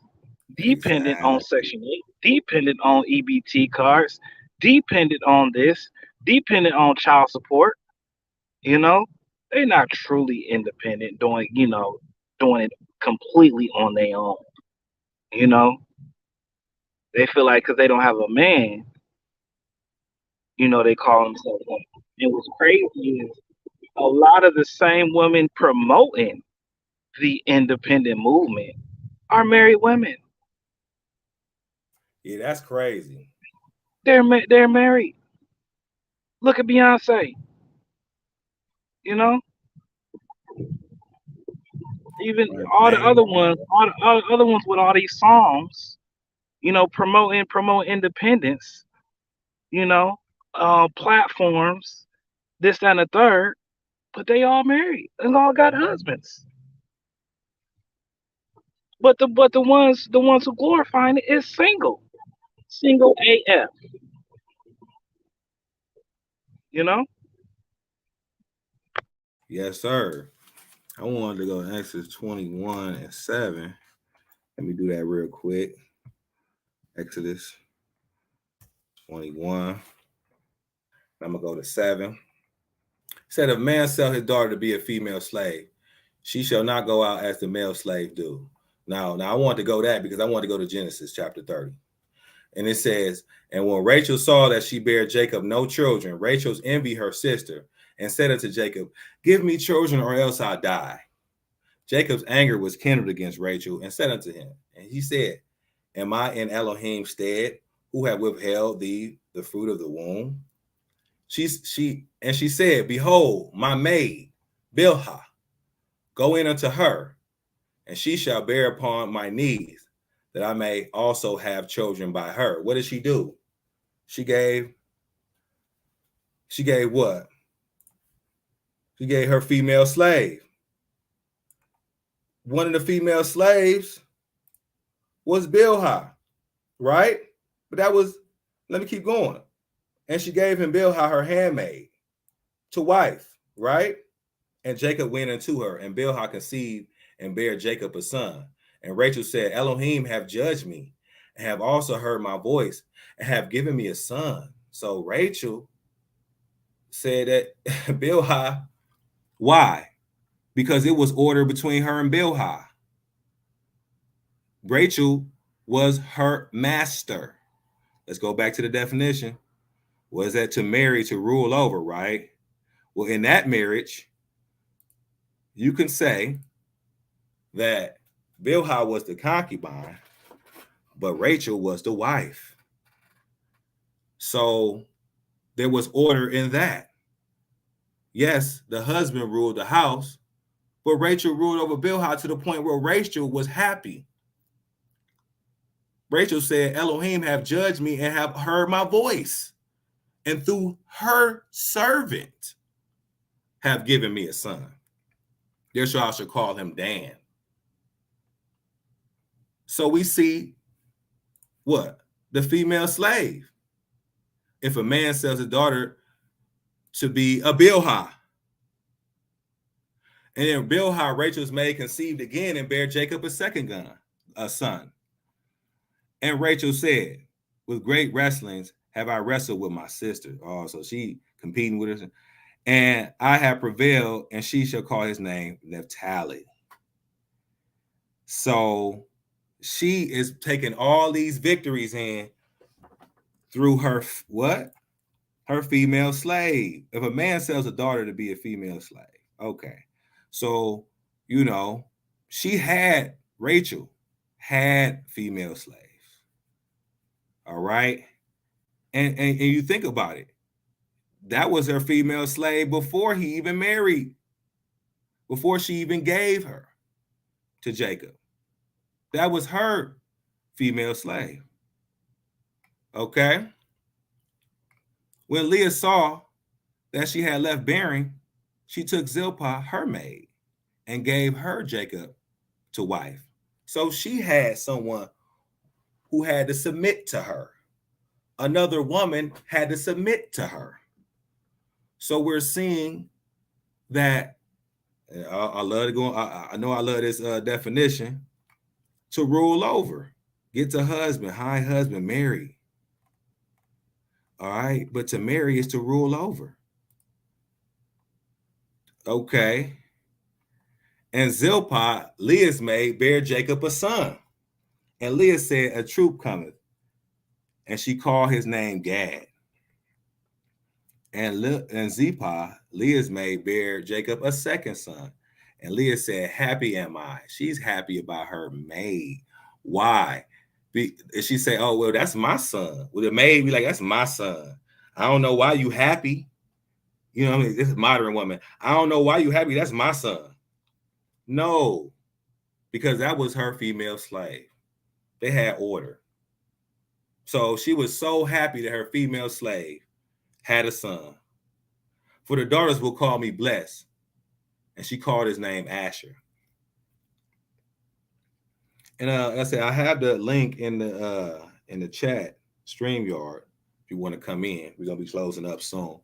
dependent on Exactly. Section 8, dependent on EBT cards, dependent on this, dependent on child support. You know, they're not truly independent, doing it completely on their own. You know, they feel like because they don't have a man, they call themselves that. And what's crazy is a lot of the same women promoting the independent movement are married women. Yeah, that's crazy. They're married. Look at Beyonce. You know, even Right. all the other Name. ones, all the other ones with all these songs, promoting independence. You know, platforms, this, that, and the third, but they all married and all got husbands. But the ones who glorifying it is single AF. You know, Yes, sir. I wanted to go to Exodus 21 and 7. Let me do that real quick. Exodus 21. I'm gonna go to 7. It said, if man sell his daughter to be a female slave, she shall not go out as the male slave do. Now I want to go that because I want to go to Genesis chapter 30. And it says, and when Rachel saw that she bare Jacob no children, Rachel's envied her sister and said unto Jacob, give me children or else I'll die. Jacob's anger was kindled against Rachel and said unto him, and he said, am I in Elohim's stead, who have withheld thee the fruit of the womb? She said, behold, my maid, Bilhah, go in unto her, and she shall bear upon my knees, that I may also have children by her. What did she do? She gave what? She gave her female slave. One of the female slaves was Bilhah, right? But that was, let me keep going. And she gave him Bilhah, her handmaid, to wife, right? And Jacob went unto her, and Bilhah conceived and bare Jacob a son. And Rachel said, Elohim have judged me, and have also heard my voice, and have given me a son. So Rachel said that Bilhah, why? Because it was order between her and Bilhah. Rachel was her master. Let's go back to the definition. Was that to marry, to rule over, right? Well, in that marriage, you can say that Bilhah was the concubine, but Rachel was the wife. So there was order in that. Yes, the husband ruled the house, but Rachel ruled over Bilhah to the point where Rachel was happy. Rachel said, Elohim have judged me and have heard my voice, and through her servant have given me a son. Therefore I shall call him Dan. So we see what? The female slave. If a man sells a daughter to be a Bilhah, and then Bilhah, Rachel's maid, conceived again and bare Jacob a son. And Rachel said, with great wrestlings have I wrestled with my sister. Oh, so she competing with her. And I have prevailed, and she shall call his name Naphtali. So she is taking all these victories in through her what? Her female slave. If a man sells a daughter to be a female slave, okay. So, she had Rachel had female slaves. All right. And you think about it. That was her female slave before he even married, before she even gave her to Jacob. That was her female slave. Okay. When Leah saw that she had left bearing, she took Zilpah, her maid, and gave her Jacob to wife. So she had someone who had to submit to her. Another woman had to submit to her. So we're seeing that I love to go. I know I love this definition, to rule over. Get to husband, high husband, marry. All right. But to marry is to rule over. Okay. And Zilpah, Leah's maid, bare Jacob a son. And Leah said, a troop cometh. And she called his name Gad. And Zilpah, Leah's maid, bare Jacob a second son. And Leah said, happy am I. She's happy about her maid. Why? She say, oh, well, that's my son. Well, the maid be like, that's my son. I don't know why you happy. You know what I mean? This is modern woman. I don't know why you happy. That's my son. No, because that was her female slave. They had order. So she was so happy that her female slave had a son. For the daughters will call me blessed. And she called his name Asher. And like I said, I have the link in the chat, StreamYard, if you want to come in. We're gonna be closing up soon.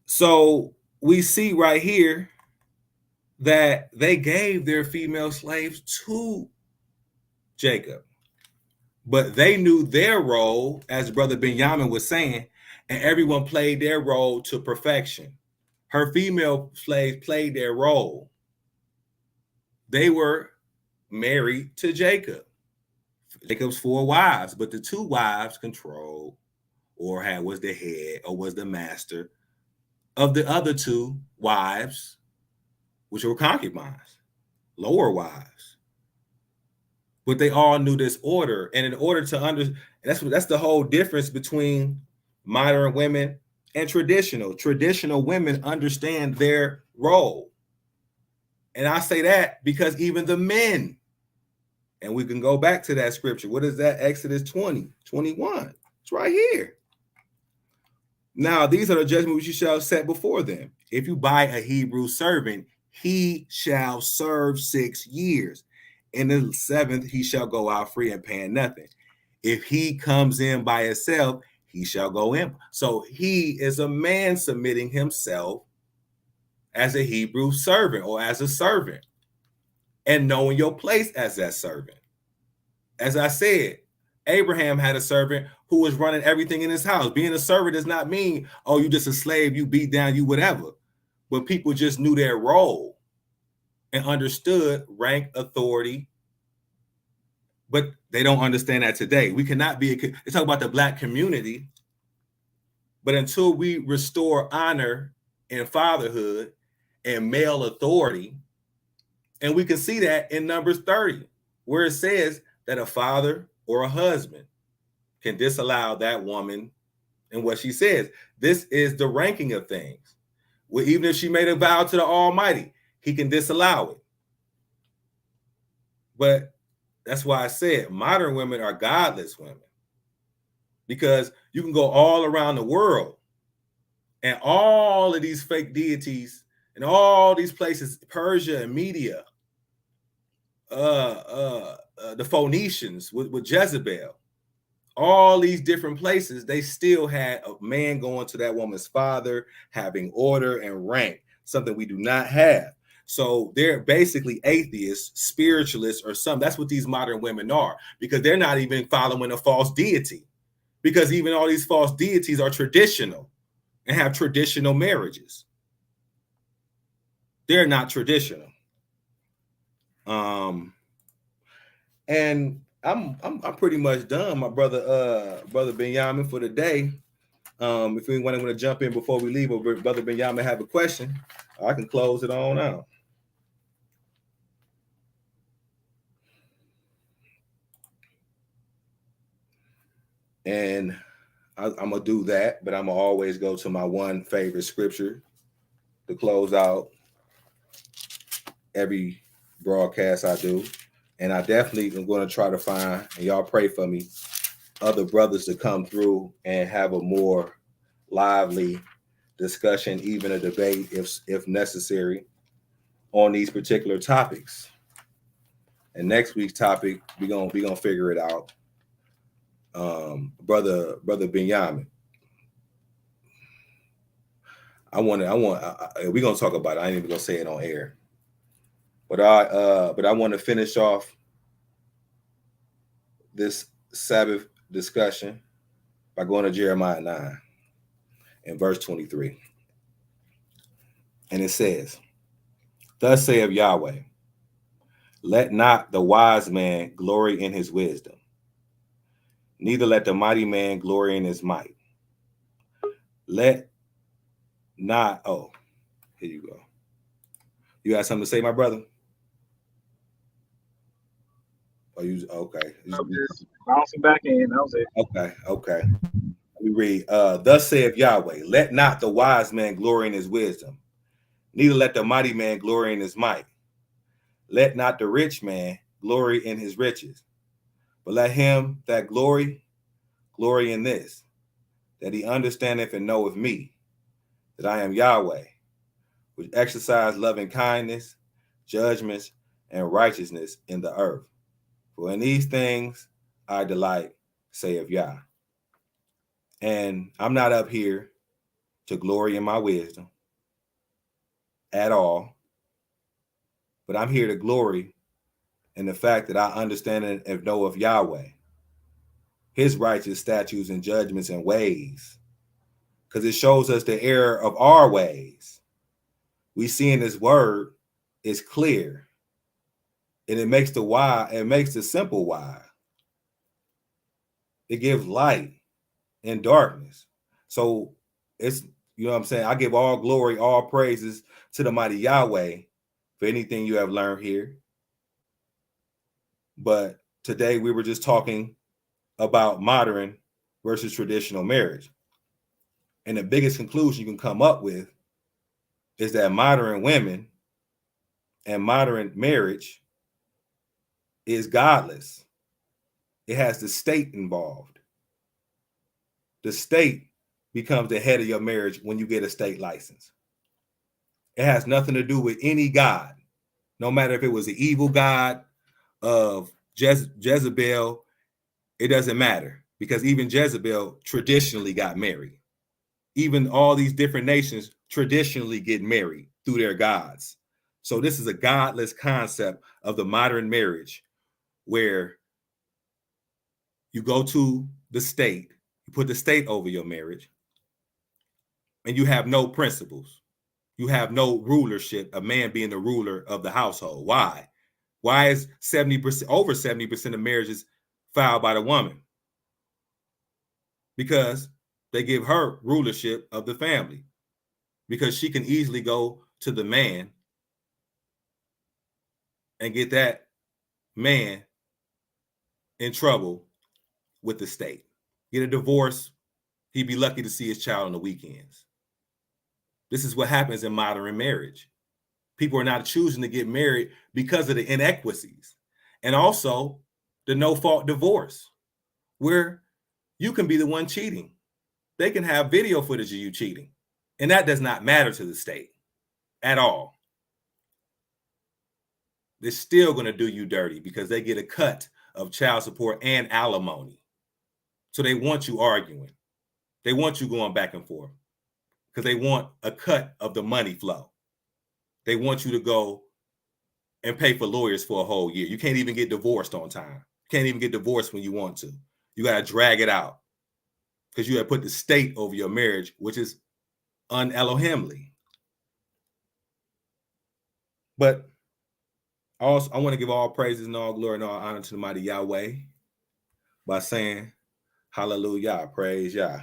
So we see right here that they gave their female slaves to Jacob, but they knew their role, as Brother Benjamin was saying, and everyone played their role to perfection. Her female slaves played their role. They were married to Jacob. Jacob's 4 wives, but the 2 wives controlled or was the head or was the master of the other 2 wives, which were concubines, lower wives. But they all knew this order, and in order to understand, that's the whole difference between modern women and traditional women understand their role. And I say that because even the men, and we can go back to that scripture. What is that? Exodus 20, 21. It's right here. Now, these are the judgments which you shall set before them. If you buy a Hebrew servant, he shall serve 6 years. In the 7th, he shall go out free and paying nothing. If he comes in by himself, he shall go in. So he is a man submitting himself as a Hebrew servant or as a servant and knowing your place as that servant. As I said, Abraham had a servant who was running everything in his house. Being a servant does not mean, oh, you just a slave, you beat down, you whatever. But people just knew their role and understood rank, authority. But they don't understand that today. We cannot be, they talk about the Black community, but until we restore honor and fatherhood and male authority, and we can see that in Numbers 30, where it says that a father or a husband can disallow that woman and what she says. This is the ranking of things. Well, even if she made a vow to the Almighty, he can disallow it. But that's why I said modern women are godless women, because you can go all around the world and all of these fake deities and all these places, Persia and Media, the Phoenicians with Jezebel, all these different places, they still had a man going to that woman's father, having order and rank, something we do not have. So they're basically atheists, spiritualists, or something. That's what these modern women are, because they're not even following a false deity, because even all these false deities are traditional and have traditional marriages. They're not traditional. And I'm pretty much done, my brother Benjamin, for the day. If anyone want to jump in before we leave, or Brother Benjamin have a question, I can close it on out. And I'm gonna do that, but I'm gonna always go to my one favorite scripture to close out every broadcast I do. And I definitely am going to try to find, and y'all pray for me, other brothers to come through and have a more lively discussion, even a debate if necessary, on these particular topics. And next week's topic, we're gonna figure it out. Brother Benjamin, we're gonna talk about it. I ain't even gonna say it on air. But I want to finish off this Sabbath discussion by going to Jeremiah 9 and verse 23. And it says, "Thus saith Yahweh, let not the wise man glory in his wisdom, neither let the mighty man glory in his might. Let not," oh, here you go. You got something to say, my brother? Oh, you okay? I'm just bouncing back in. That was it. Okay. Let me read. Thus saith Yahweh, let not the wise man glory in his wisdom, neither let the mighty man glory in his might. Let not the rich man glory in his riches, but let him that glory in this, that he understandeth and knoweth me, that I am Yahweh, which exercise loving kindness, judgments, and righteousness in the earth. For in these things I delight, saith Yah. And I'm not up here to glory in my wisdom at all, but I'm here to glory in the fact that I understand and know of Yahweh, his righteous statutes and judgments and ways, because it shows us the error of our ways. We see in his word is clear, and it makes the simple wise. It gives light in darkness. So it's, you know what I'm saying? I give all glory, all praises to the mighty Yahweh for anything you have learned here. But today we were just talking about modern versus traditional marriage. And the biggest conclusion you can come up with is that modern women and modern marriage is godless. It has the state involved. The state becomes the head of your marriage when you get a state license. It has nothing to do with any God, no matter if it was the evil God of Jezebel. It doesn't matter, because even Jezebel traditionally got married. Even all these different nations traditionally get married through their gods. So this is a godless concept of the modern marriage, where you go to the state, you put the state over your marriage, and you have no principles. You have no rulership, a man being the ruler of the household. Why? Why is 70%, over 70% of marriages filed by the woman? Because they give her rulership of the family, because she can easily go to the man and get that man in trouble with the state. Get a divorce, he'd be lucky to see his child on the weekends. This is what happens in modern marriage. People are not choosing to get married because of the inequities, and also the no-fault divorce, where you can be the one cheating. They can have video footage of you cheating, and that does not matter to the state at all. They're still going to do you dirty because they get a cut of child support and alimony. So they want you arguing. They want you going back and forth because they want a cut of the money flow. They want you to go and pay for lawyers for a whole year. You can't even get divorced on time. You can't even get divorced when you want to. You got to drag it out because you have put the state over your marriage, which is un-Elohimly. But also, I want to give all praises and all glory and all honor to the mighty Yahweh by saying, hallelujah, praise Yah.